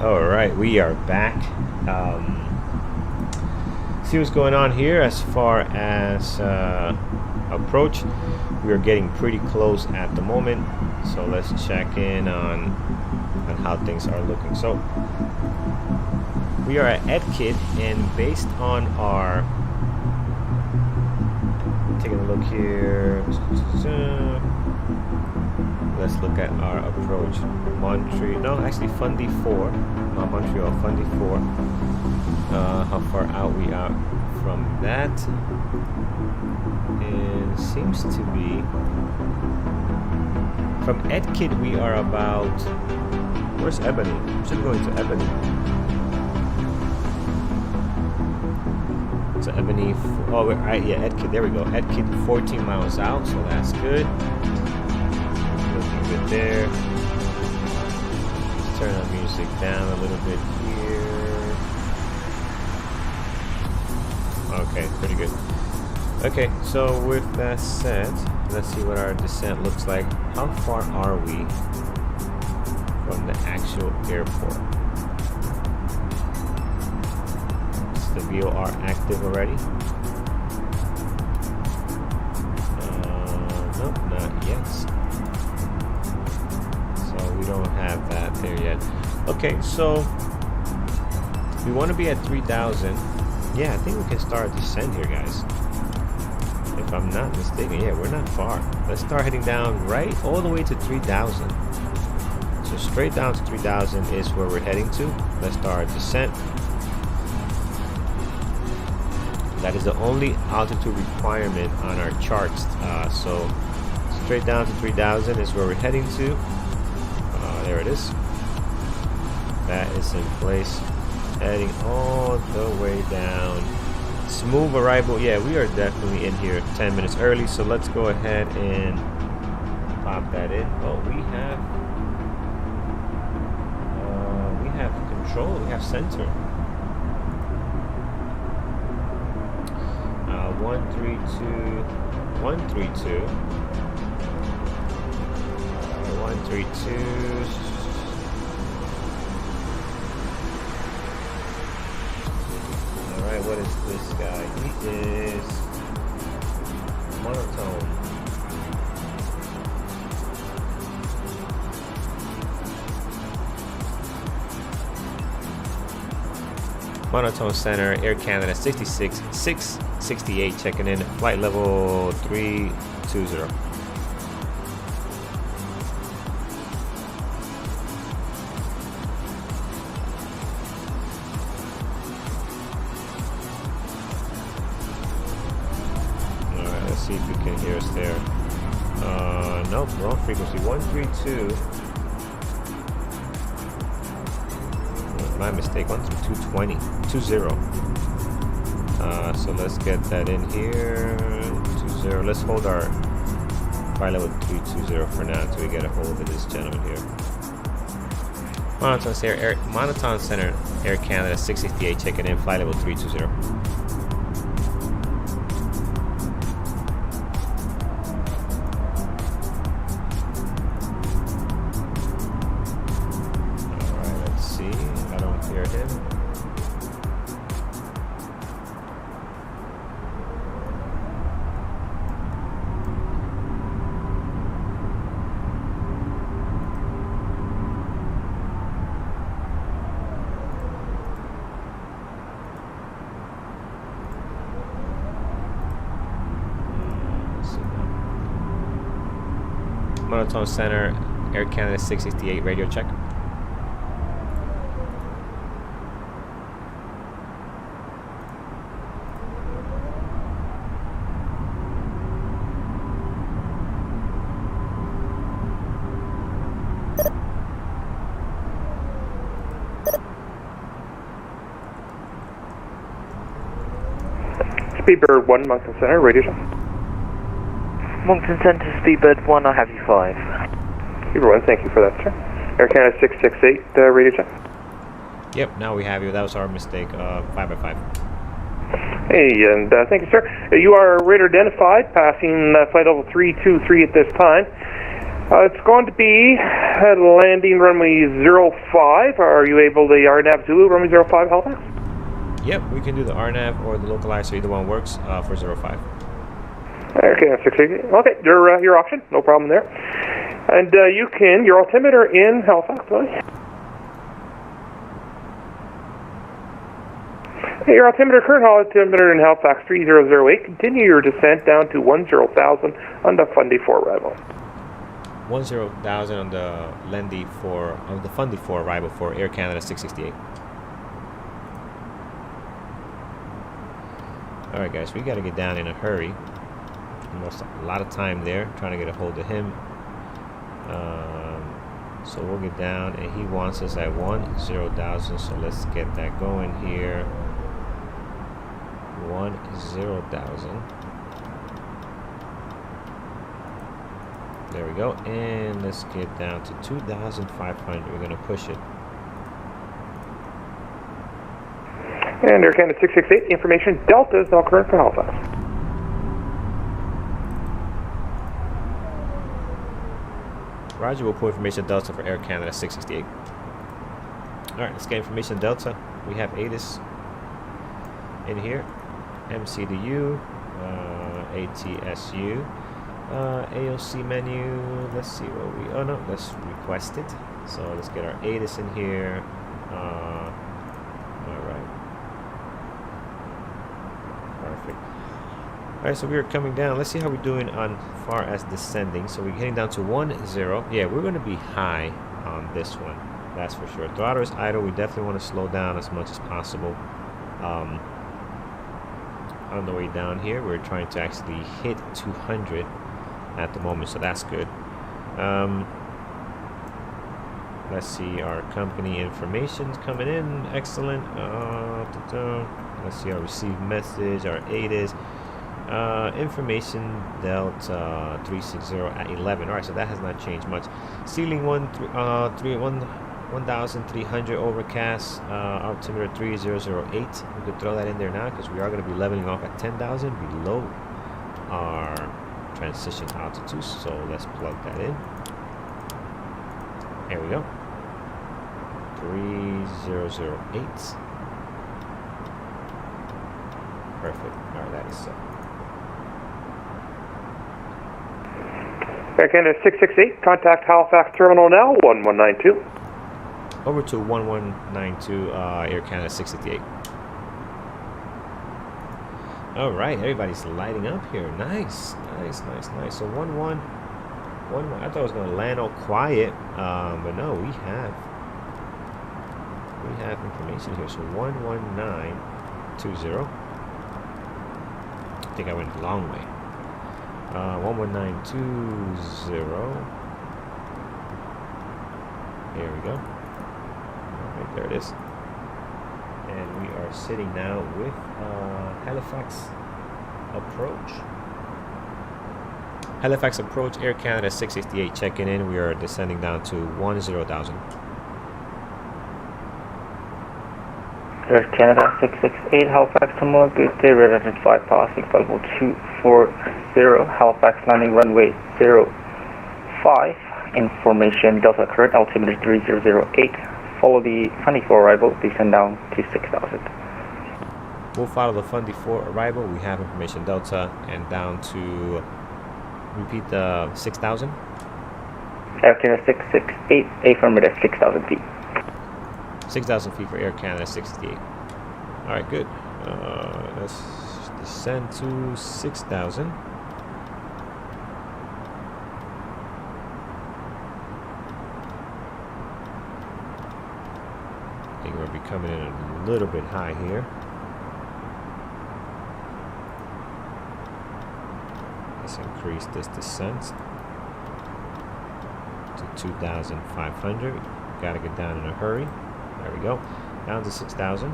All right, we are back. See what's going on here as far as approach. We are getting pretty close at the moment, so let's check in on how things are looking. So we are at EdKit, and based on our taking a look here, let's look at our approach. Actually Fundy 4, not Montreal, Fundy 4. How far out we are from that? And seems to be from EdKit we are about. Where's Ebony? Should be going to Ebony. So Ebony. Oh, we're right. Yeah, EdKit. There we go. EdKit 14 miles out, so that's good. Looking good there. Let's turn our music down a little bit here. Okay, pretty good. Okay, so with that said, let's see what our descent looks like. How far are we from the actual airport? Is the VOR active already? Nope, not yet. So we don't have that there yet. Okay, so we want to be at 3,000. Yeah, I think we can start a descent here, guys. If I'm not mistaken, yeah, we're not far. Let's start heading down right all the way to 3,000. So straight down to 3,000 is where we're heading to. Let's start our descent. That is the only altitude requirement on our charts. So straight down to 3,000 is where we're heading to. There it is. That is in place. Heading all the way down. Smooth arrival. Yeah, we are definitely in here 10 minutes early, so let's go ahead and pop that in. Oh, we have control, we have center. 132 132 132. Alright, what is this guy? He is monotone. Monotone Center, Air Canada 668 checking in, flight level 320. See if you can hear us there. Nope, wrong frequency. 132. My mistake. 13220. 20. So let's get that in here. 20. Let's hold our flight level 320 for now until we get a hold of this gentleman here. Monotone Center, Air Canada 668 checking in, flight level 320. Monotone Center, Air Canada 668, radio check. Speedbird 1, Moncton Center, radio check. Moncton Center, Speedbird 1, I have you 5. Speedbird 1, thank you for that, sir. Air Canada 668, radio check. Yep, now we have you. That was our mistake. 5x5. Hey, and thank you, sir. You are radar identified, passing flight level 323 at this time. It's going to be landing runway 05. Are you able to RNAV Zulu runway 05 Halifax? Yep, we can do the RNAV or the localizer, either one works for 05. Okay, 688. Okay, your option, no problem there. And you can, your altimeter in Halifax, please. Your altimeter, current altimeter in Halifax 3008. Continue your descent down to 10,000 on the Fundy 4 arrival. 10,000 on the Lendy for the Fundy 4 arrival for Air Canada 668. All right, guys, we got to get down in a hurry. We lost a lot of time there trying to get a hold of him. So we'll get down, and he wants us at 10,000. So let's get that going here. 10,000. There we go, and let's get down to 2,500. We're gonna push it. And Air Canada 668, information Delta is now current for Halifax. Roger, we'll pull information Delta for Air Canada 668. Alright, let's get information Delta. We have ATIS in here. MCDU, ATSU, AOC menu. Let's see what we, oh no, let's request it. So let's get our ATIS in here. Alright. Perfect. Alright, so we are coming down. Let's see how we're doing on far as descending. So we're heading down to 10. Yeah, we're going to be high on this one. That's for sure. Throttle is idle. We definitely want to slow down as much as possible. On the way down here, we're trying to actually hit 200 at the moment, so that's good. Let's see, our company information's coming in. Excellent. Let's see our received message, our ATIS. Information Delta 360 at 11. Alright, so that has not changed much. Ceiling 1,300 overcast, altimeter 3008. We could throw that in there now because we are going to be leveling off at 10,000 below our transition altitude. So let's plug that in. There we go. 3008. Perfect. Alright, that is set. Air Canada 668, contact Halifax Terminal now, 1192. Over to 1192, Air Canada 668. All right, everybody's lighting up here. Nice. So 11. I thought it was going to land all quiet, but no, we have information here. So 11920. I think I went the long way. 11920. Here we go. Right, there it is. And we are sitting now with Halifax approach. Halifax approach, Air Canada 668 checking in. We are descending down to 10,000. Air Canada 668, Halifax Terminal, good day, red identified, passing flight level 240, Halifax landing runway 05, information Delta current, altimeter 3008, follow the Fundy 4 arrival, descend down to 6,000. We'll follow the Fundy 4 arrival, we have information Delta, and down to, repeat the 6,000. Air Canada 668, affirmative, 6,000 feet. 6,000 feet for Air Canada 68. Alright, good. Let's descend to 6,000. I think we'll be coming in a little bit high here. Let's increase this descent to 2,500. Gotta get down in a hurry. There we go. Down to 6,000.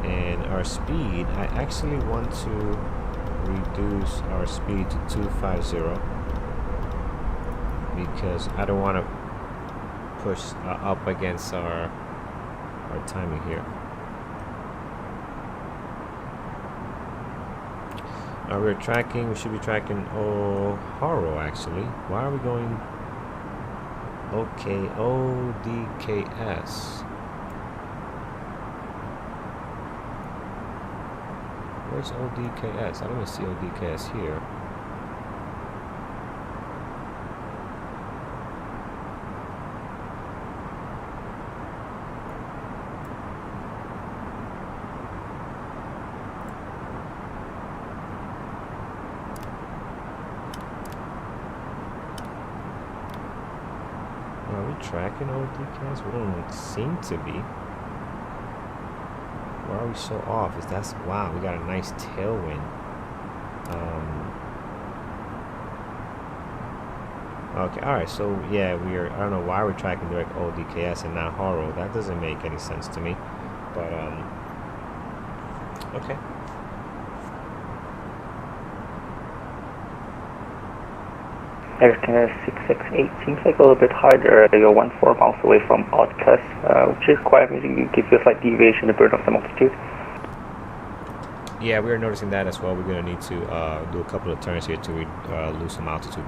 And our speed, I actually want to reduce our speed to 250 because I don't want to push up against our timing here. We're tracking, we should be tracking Haro actually. Why are we going okay, ODKS? Where's ODKS? I don't even see ODKS here. Are we tracking ODKS? We don't seem to be. Why are we so off? Is that's wow? We got a nice tailwind. Okay, all right. So yeah, we are. I don't know why we're tracking direct ODKS and not Haro. That doesn't make any sense to me. But okay. Air Canada 668 seems like a little bit higher. You're 14 miles away from Outcast, which is quite amazing. It gives you a slight deviation to burn off some altitude. Yeah, we are noticing that as well. We're going to need to do a couple of turns here to lose some altitude.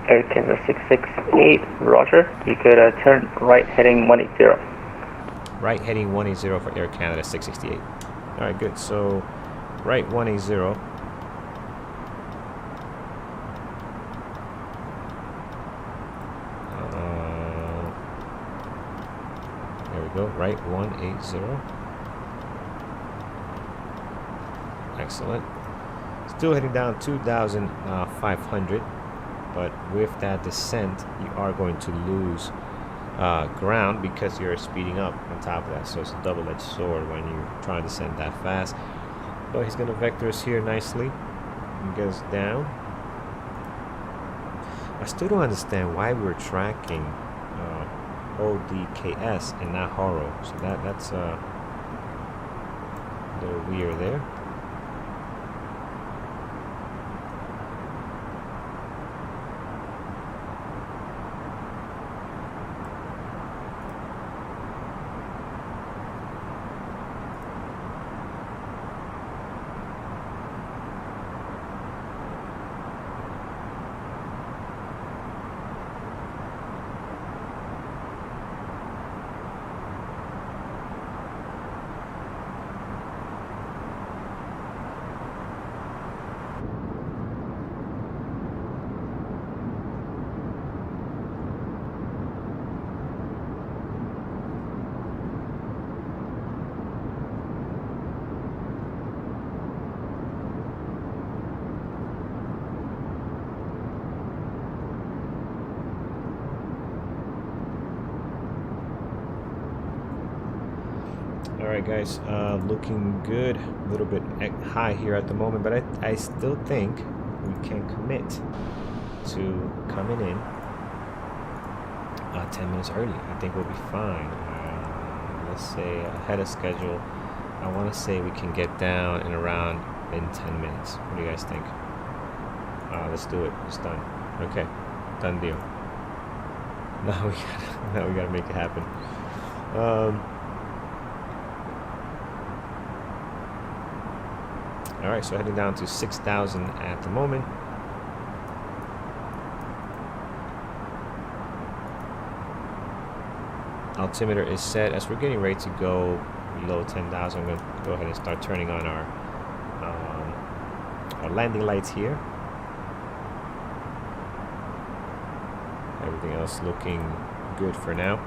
Air Canada 668, roger. You could turn right heading 180. Right heading 180 for Air Canada 668. All right, good. So right 180. There we go. Right 180. Excellent. Still heading down 2,500, but with that descent, you are going to lose ground because you're speeding up on top of that. So it's a double-edged sword when you're trying to descend that fast. But he's going to vector us here nicely and get us down. I still don't understand why we're tracking ODKS and not Haro. So that's a little weird there. Alright guys, looking good. A little bit high here at the moment, but I still think we can commit to coming in 10 minutes early. I think we'll be fine. Let's say ahead of schedule. I want to say we can get down in 10 minutes. What do you guys think? Let's do it. It's done. Okay, done deal. Now we gotta make it happen. Alright, so heading down to 6,000 at the moment. Altimeter is set. As we're getting ready to go below 10,000, I'm going to go ahead and start turning on our landing lights here. Everything else looking good for now.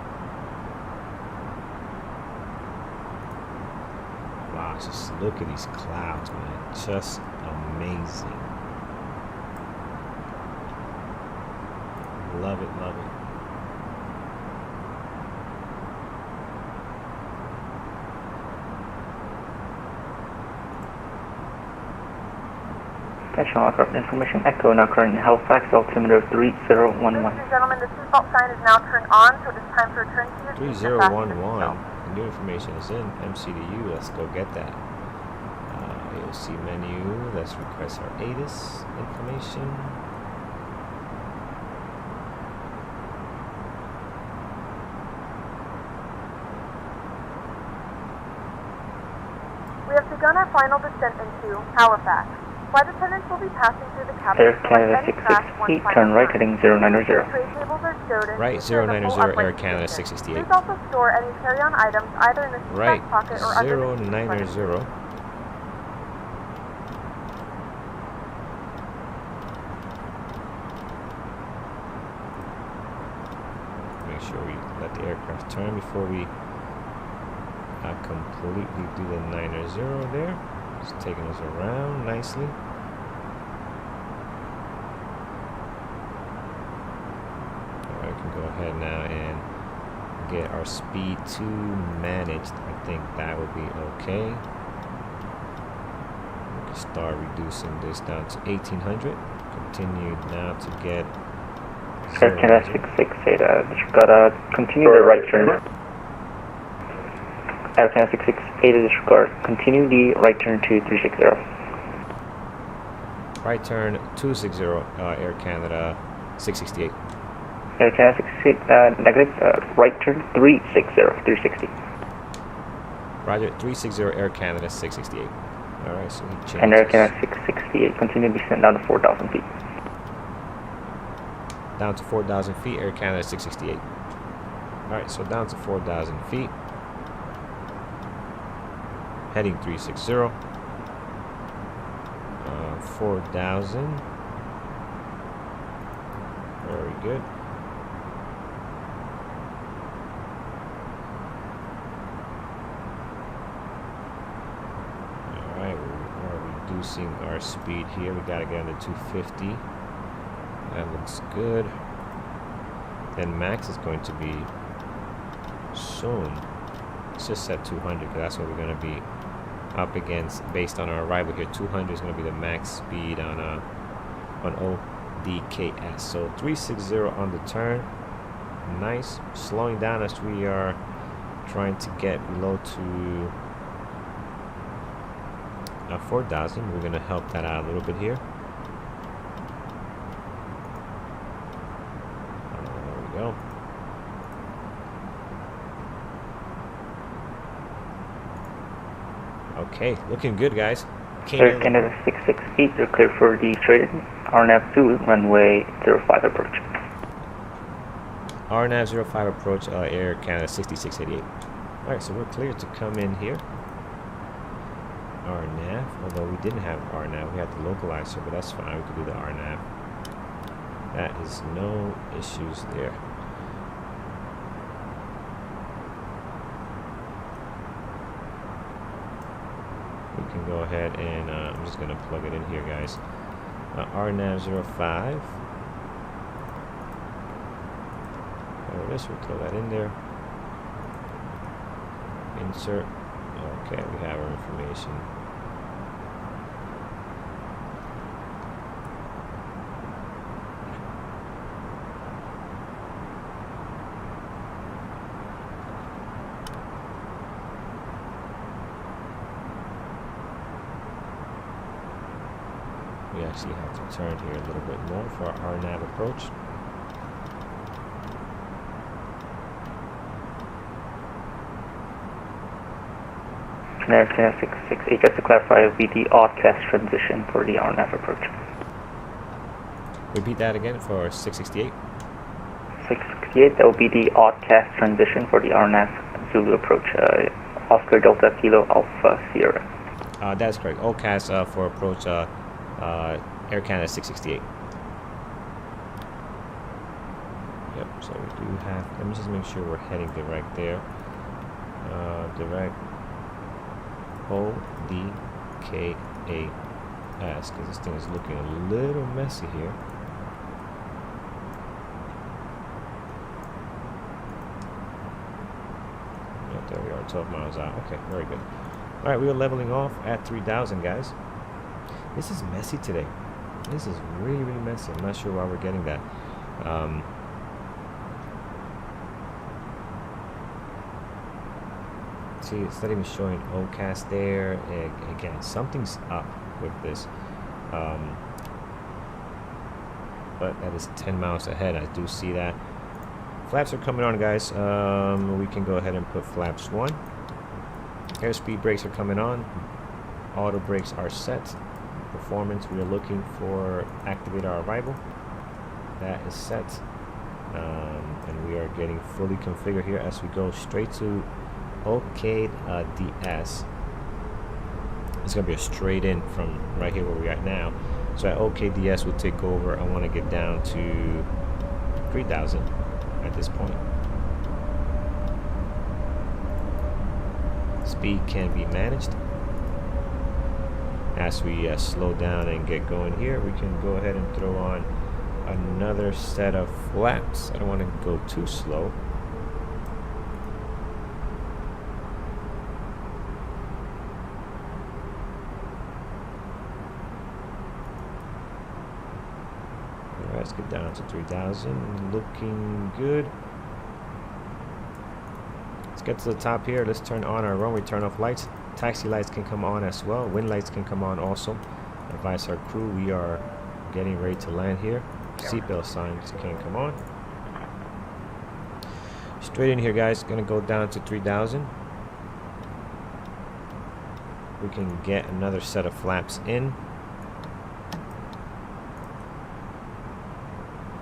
Wow, just look at these clouds, man. Just amazing. Love it, love it. National Aircraft Information Echo, now current in Halifax, altimeter 3011. Ladies and gentlemen, the seatbelt sign is now turned on, so it is time for a turn to your seat. 3011. The new information is in MCDU. Let's go get that. AOC menu. Let's request our ATIS information. We have begun our final descent into Halifax. Flight attendants will be passing through the cabin. Air Canada 668, turn right heading 090. Tray tables are stowed in. Right, 090 Air Canada 668. Please also store any carry-on items either in the seat Right, back pocket or under the seat 090. Make sure we let the aircraft turn before we completely do the 90 there. It's taking us around nicely. Alright, we can go ahead now and get our speed 2 managed. I think that would be okay. We can start reducing this down to 1800. Continue now to get Air Canada 668, you've got to continue the right turn. Air Canada 668 is disregard. Continue the right turn to 360. right turn 260, Air Canada 668. Air Canada 668, negative, right turn 360. Roger, 360 Air Canada 668. Alright, so we change And Air this. Canada 668, continue descent down to 4,000 feet. Down to 4,000 feet, Air Canada 668. Alright, so down to 4,000 feet. Heading 360. 4,000. Very good. Alright, we're reducing our speed here. We gotta get under 250. That looks good. Then max is going to be soon. Let's just set 200 because that's what we're going to be up against based on our arrival here. 200 is going to be the max speed on ODKS. So 360 on the turn. Nice. Slowing down as we are trying to get below to 4,000. We're going to help that out a little bit here. There we go. Okay, looking good, guys. Air Canada 668, you're clear for the straight RNAV 2, runway 05 approach. RNAV 05 approach, Air Canada 6688. Alright, so we're clear to come in here. RNAV, although we didn't have RNAV, we had the localizer, but that's fine, we could do the RNAV. That is no issues there. We can go ahead and I'm just going to plug it in here, guys. RNAV 05. There it is, we'll throw that in there. Insert. Okay, we have our information. We actually have to turn here a little bit more for our RNAV approach. Air Canada 668, just to clarify, it will be the odd-cast transition for the RNAV approach. Repeat that again for 668. 668, that will be the odd-cast transition for the RNAV Zulu approach. Oscar Delta Kilo Alpha Sierra. That's correct. OCAS for approach Air Canada 668. Yep, so we do have, let me just make sure we're heading direct there. Direct ODKAS, because this thing is looking a little messy here. Yep, there we are, 12 miles out. Okay, very good. All right, we are leveling off at 3,000, guys. This is messy today. This is really, really messy. I'm not sure why we're getting that. See, it's not even showing OCAS there. Again, something's up with this. But that is 10 miles ahead. I do see that. Flaps are coming on, guys. We can go ahead and put flaps 1. Airspeed brakes are coming on. Auto brakes are set. Performance, we are looking for activate our arrival. That is set. And we are getting fully configured here as we go straight to OK DS. It's going to be a straight in from right here where we're at now. So at OK DS will take over. I want to get down to 3,000 at this point. Speed can be managed. As we slow down and get going here, we can go ahead and throw on another set of flaps. I don't want to go too slow. Alright, let's get down to 3,000. Looking good. Let's get to the top here. Let's turn on our runway, turn off lights. Taxi lights can come on as well. Wind lights can come on also. Advise our crew we are getting ready to land here. Seatbelt signs can come on. Straight in here, guys. Gonna go down to 3,000. We can get another set of flaps in.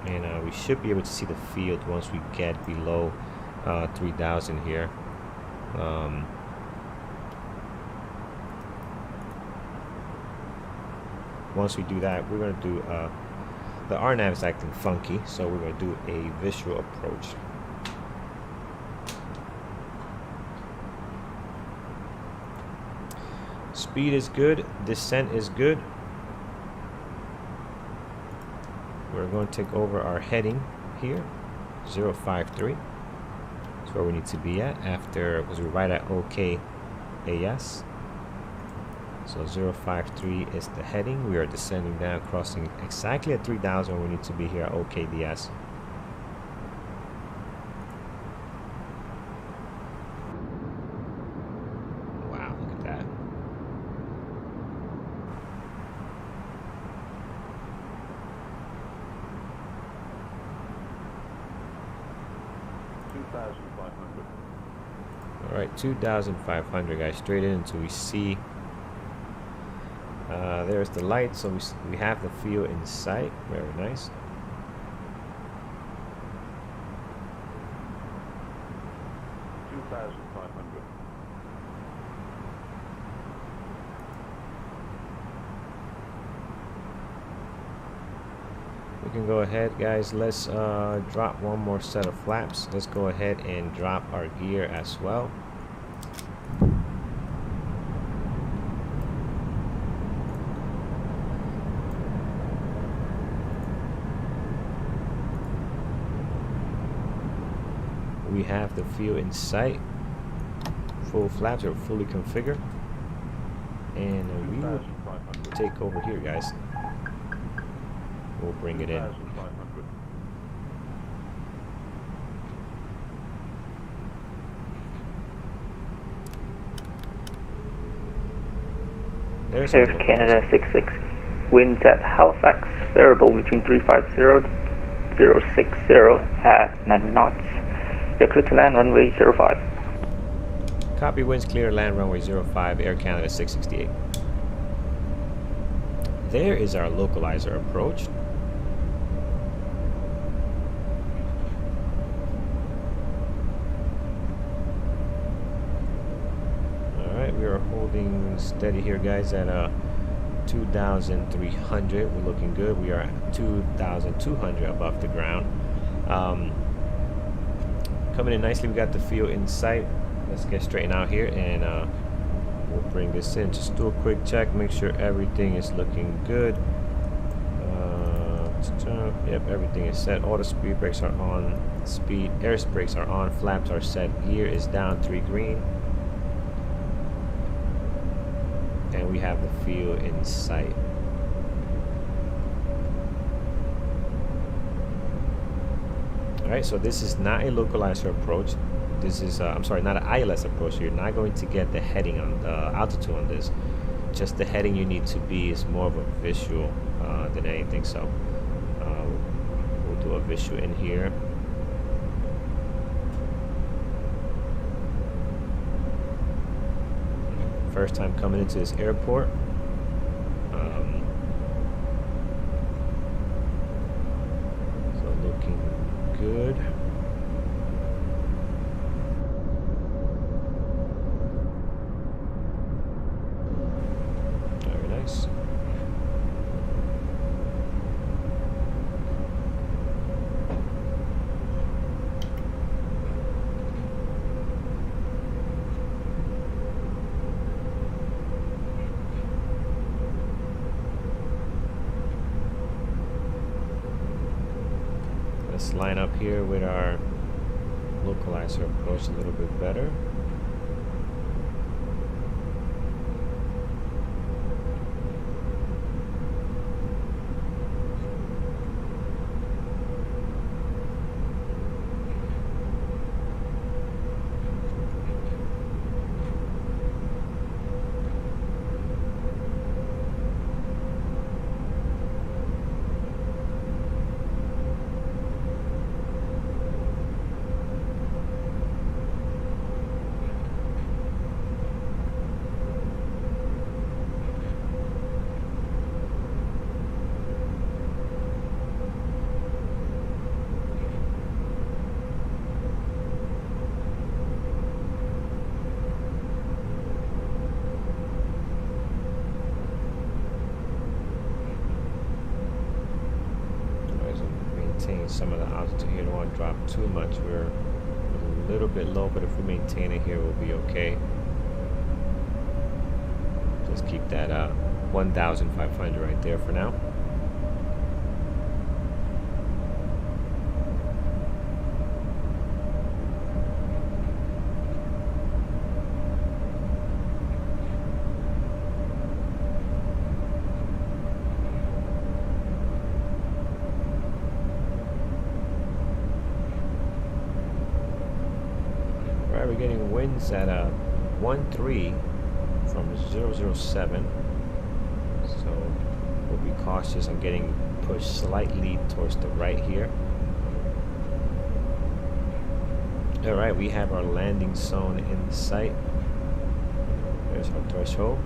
And we should be able to see the field once we get below 3,000 here. Once we do that, we're going to do the RNAV is acting funky, so we're going to do a visual approach. Speed is good, descent is good. We're going to take over our heading here, 053. That's where we need to be at after, because we're right at OK AS. So 053 is the heading. We are descending down, crossing exactly at 3,000. We need to be here at OKDS. Wow, look at that. All right, 2,500, guys. Straight in until we see. There's the light, so we have the field in sight. Very nice. We can go ahead, guys. Let's drop one more set of flaps. Let's go ahead and drop our gear as well. We have the field in sight. Full flaps are fully configured. And we will take over here, guys. We'll bring it in. There's Canada 66. Winds at Halifax, variable between 350 060 at 9 knots. You're clear to land runway 05. Copy, winds clear, land runway 05, Air Canada 668. There is our localizer approach. Alright, we are holding steady here, guys, at 2,300. We're looking good. We are at 2,200 above the ground. Coming in nicely. We got the field in sight. Let's get straightened out here and we'll bring this in. Just do a quick check, make sure everything is looking good. Yep, everything is set. All the speed brakes are on. Speed air brakes are on. Flaps are set. Gear is down 3 green. And we have the field in sight. Alright, so this is not a localizer approach. This is, I'm sorry, not an ILS approach. You're not going to get the heading on the altitude on this. Just the heading you need to be is more of a visual than anything. So we'll do a visual in here. First time coming into this airport. So looking good. Very nice. Let's line up here with our localizer approach a little bit better. Some of the altitude here, don't want to drop too much. We're a little bit low, but if we maintain it here, we'll be okay. Just keep that 1,500 right there for now. We're getting winds at 1.3 from 007, so we'll be cautious on getting pushed slightly towards the right here. Alright, we have our landing zone in sight. There's our threshold.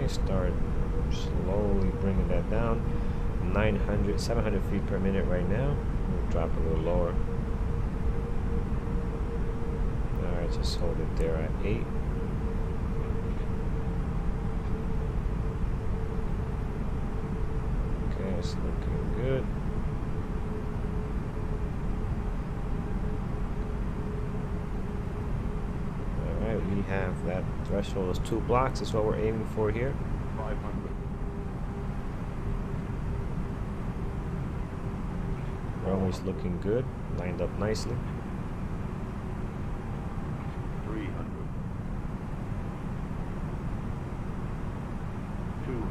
Start slowly bringing that down. 700 feet per minute right now. We'll drop a little lower. Alright, just hold it there at 8. Okay, it's looking good. Alright, we have that threshold is 2 blocks. That's what we're aiming for here. 500. Runway's looking good, lined up nicely. 300. 200.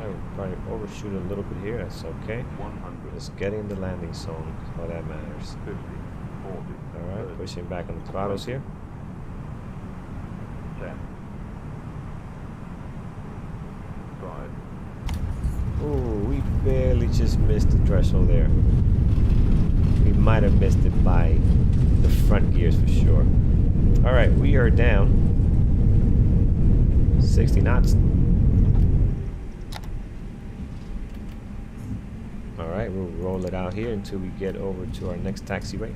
I will probably overshoot a little bit here. That's okay. 100. Just getting in the landing zone is all that matters. 50. 40. Alright, pushing back on the throttles here. 10. 5. Ooh, we barely just missed the threshold there. We might have missed it by the front gears for sure. Alright, we are down 60 knots. Alright, we'll roll it out here until we get over to our next taxiway.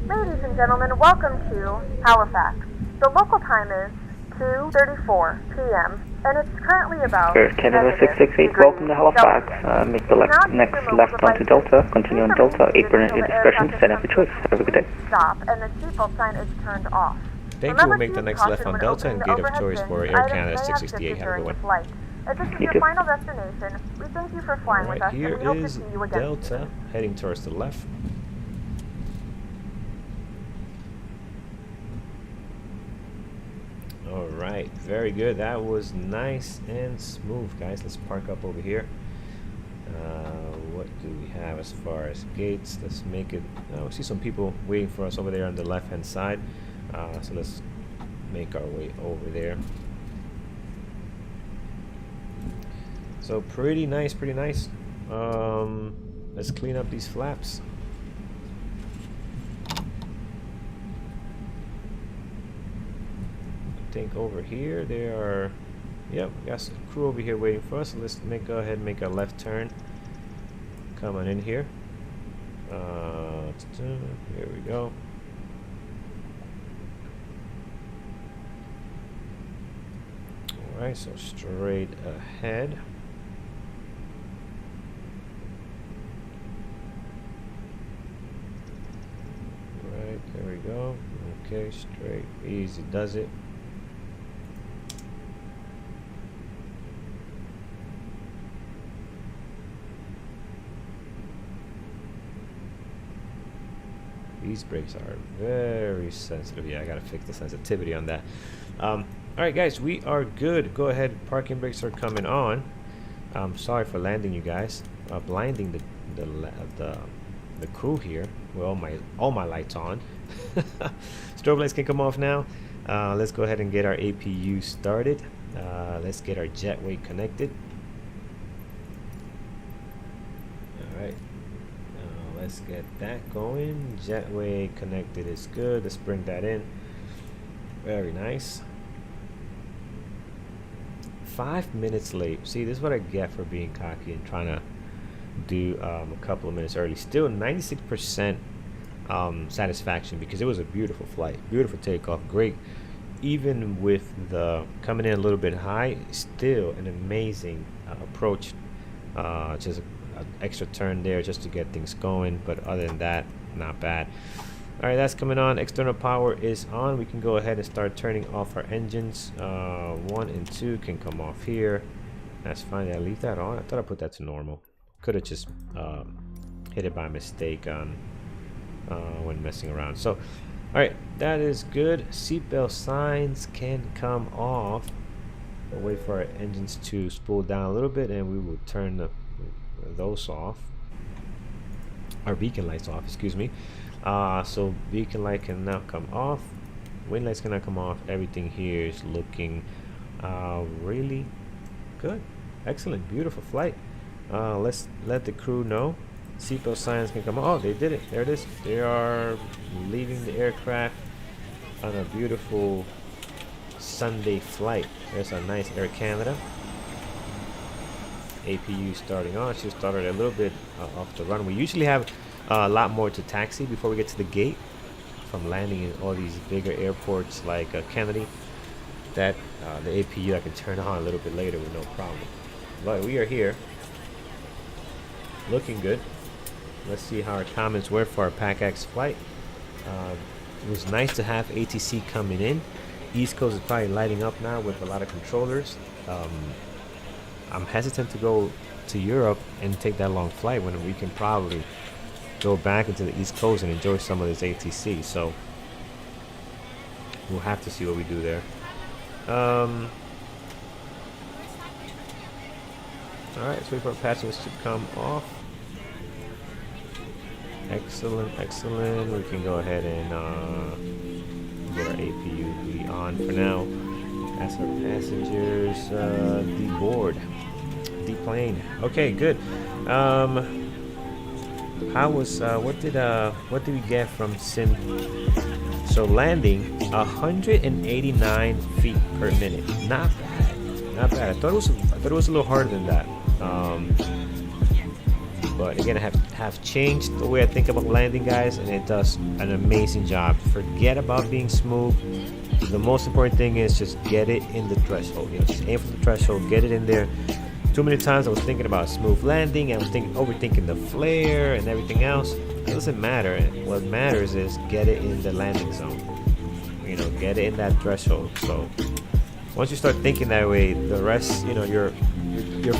Ladies and gentlemen, welcome to Halifax. The local time is 2:34 p.m. and it's currently about Canada 668, welcome to Halifax. Make the next left onto Delta, continue on Delta, 8 burn at discretion, stand up your choice. Have a good day. Stop and the seatbelt sign is turned off. Thank you. We'll make the next left on Delta and gate of choice for Air Canada 668. Have a good one. If this is your final destination, we thank you for flying with us and we hope to see you again. Delta heading towards the left. All right, very good. That was nice and smooth, guys. Let's park up over here. What do we have as far as gates? Let's make it. We see some people waiting for us over there on the left-hand side. So let's make our way over there. So pretty nice, pretty nice. Let's clean up these flaps. I think over here there are, yep, we got some crew over here waiting for us. So let's go ahead and make a left turn. Come on in here. Here we go. All right, so straight ahead. Right, there we go. Okay, straight, easy does it. These brakes are very sensitive. Yeah, I gotta fix the sensitivity on that. All right, guys, we are good. Go ahead. Parking brakes are coming on. I'm sorry for landing you guys, blinding the crew here with all my lights on. Strobe lights can come off now. Let's go ahead and get our APU started. Let's get our jetway connected. All right. Let's get that going. Jetway connected is good. Let's bring that in. Very nice. 5 minutes late. See, this is what I get for being cocky and trying to do a couple of minutes early. Still 96% satisfaction, because it was a beautiful flight, beautiful takeoff, great. Even with the coming in a little bit high, still an amazing approach. Just an extra turn there just to get things going, but other than that, not bad. All right, that's coming on. External power is on. We can go ahead and start turning off our engines. 1 and 2 can come off here. That's fine. Did I leave that on? I thought I put that to normal. Could have just hit it by mistake on when messing around. So, all right, that is good. Seatbelt signs can come off. We'll wait for our engines to spool down a little bit, and we will turn those off. Our beacon lights off, excuse me. So beacon light can now come off. Wind lights cannot come off. Everything here is looking really good. Excellent, beautiful flight. Let's let the crew know. Seatbelt signs can come on. Oh, they did it. There it is. They are leaving the aircraft on a beautiful Sunday flight. There's a nice Air Canada. APU starting on. She started a little bit off the run. We usually have a lot more to taxi before we get to the gate from landing in all these bigger airports like Kennedy. That the APU I can turn on a little bit later with no problem. But we are here, looking good. Let's see how our comments were for our PAC-X flight. It was nice to have ATC coming in. East Coast is probably lighting up now with a lot of controllers. I'm hesitant to go to Europe and take that long flight when we can probably go back into the East Coast and enjoy some of this ATC. So we'll have to see what we do there. Alright, let's wait for our passengers to come off. Excellent, excellent. We can go ahead and get our APU on for now. That's our passengers deboard, deplane. Okay, good. How was what did we get from sim? So landing 189 feet per minute. Not bad, not bad. I thought it was a little harder than that. But again, I have changed the way I think about landing, guys, and it does an amazing job. Forget about being smooth. The most important thing is just get it in the threshold. You know, just aim for the threshold, get it in there. Too many times I was thinking about smooth landing, I was overthinking the flare and everything else. It doesn't matter. What matters is get it in the landing zone. You know, get it in that threshold. So once you start thinking that way, the rest, you know, your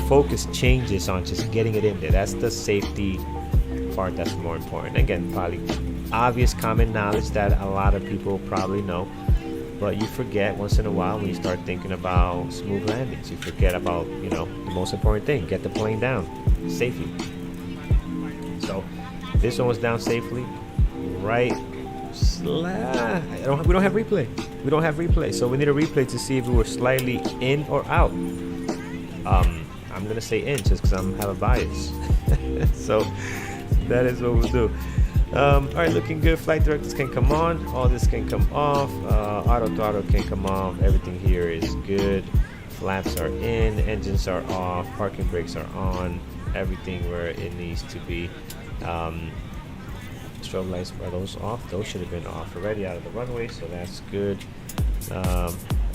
focus changes on just getting it in there. That's the safety part that's more important. Again, probably obvious common knowledge that a lot of people probably know. but you forget once in a while when you start thinking about smooth landings. You forget about, you know, the most important thing: get the plane down safely. So this one was down safely, right? We don't have replay. We don't have replay, so we need a replay to see if we were slightly in or out. I'm gonna say in just because I have a bias. So that is what we'll do. All right, looking good. Flight directors can come on. All this can come off. Auto throttle can come off. Everything here is good. Flaps are in. Engines are off. Parking brakes are on. Everything where it needs to be. Strobe lights, are those off? Those should have been off already out of the runway, so that's good.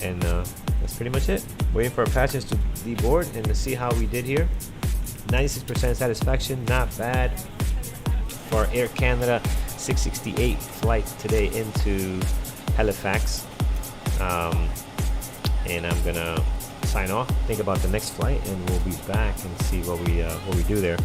And that's pretty much it. Waiting for our passengers to deboard and to see how we did here. 96% satisfaction, not bad for Air Canada 668 flight today into Halifax. And I'm gonna sign off, think about the next flight, and we'll be back and see what we do there.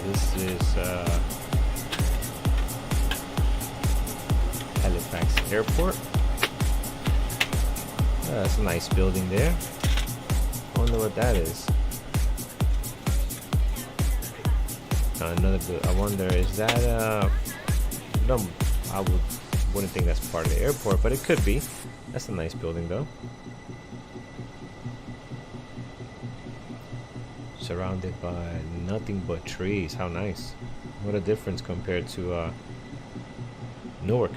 This is Halifax Airport. That's a nice building there. I wonder what that is. Another I wonder, is that no, I wouldn't think that's part of the airport, but it could be. That's a nice building though. Surrounded by nothing but trees. How nice. What a difference compared to Newark,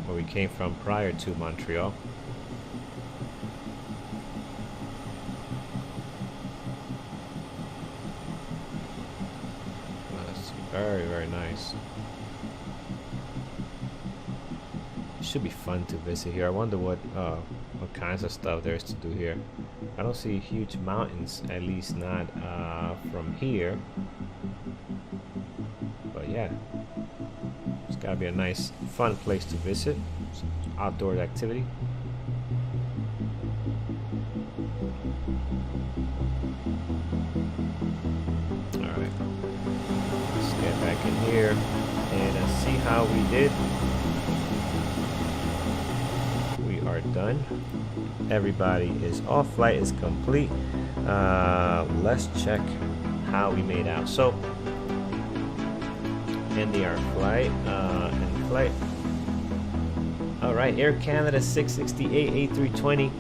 where we came from prior to Montreal. That's very, very nice. It should be fun to visit here. I wonder what kinds of stuff there is to do here. I don't see huge mountains, at least not from here. But yeah, it's gotta be a nice, fun place to visit. Some outdoor activity. All right, let's get back in here and see how we did. We are done. Everybody is off. Flight is complete. Let's check how we made out. So ending our flight. End flight. All right, Air Canada 668 A320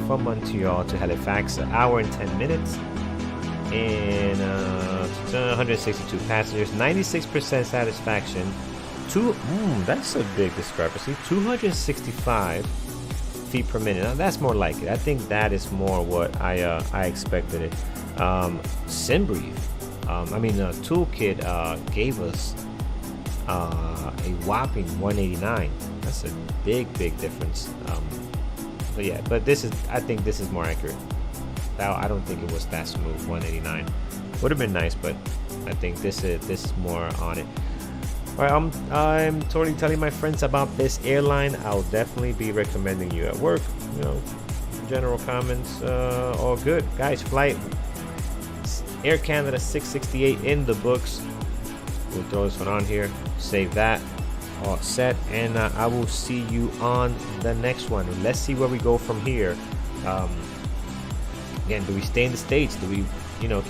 from Montreal to Halifax, an hour and 10 minutes, and 162 passengers, 96% satisfaction. That's a big discrepancy. 265 feet per minute. Now that's more like it. I think that is more what I expected it. Simbrief, Toolkit gave us a whopping 189. That's a big difference. But yeah, but I think this is more accurate. I don't think it was that smooth. 189 would have been nice, but I think this is more on it. All right, I'm totally telling my friends about this airline. I'll definitely be recommending you at work. You know, general comments, all good, guys. Flight Air Canada 668 in the books. We'll throw this one on here. Save that. All set, and I will see you on the next one. Let's see where we go from here. Again, do we stay in the States? Do we,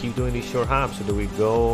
keep doing these short hops, or do we go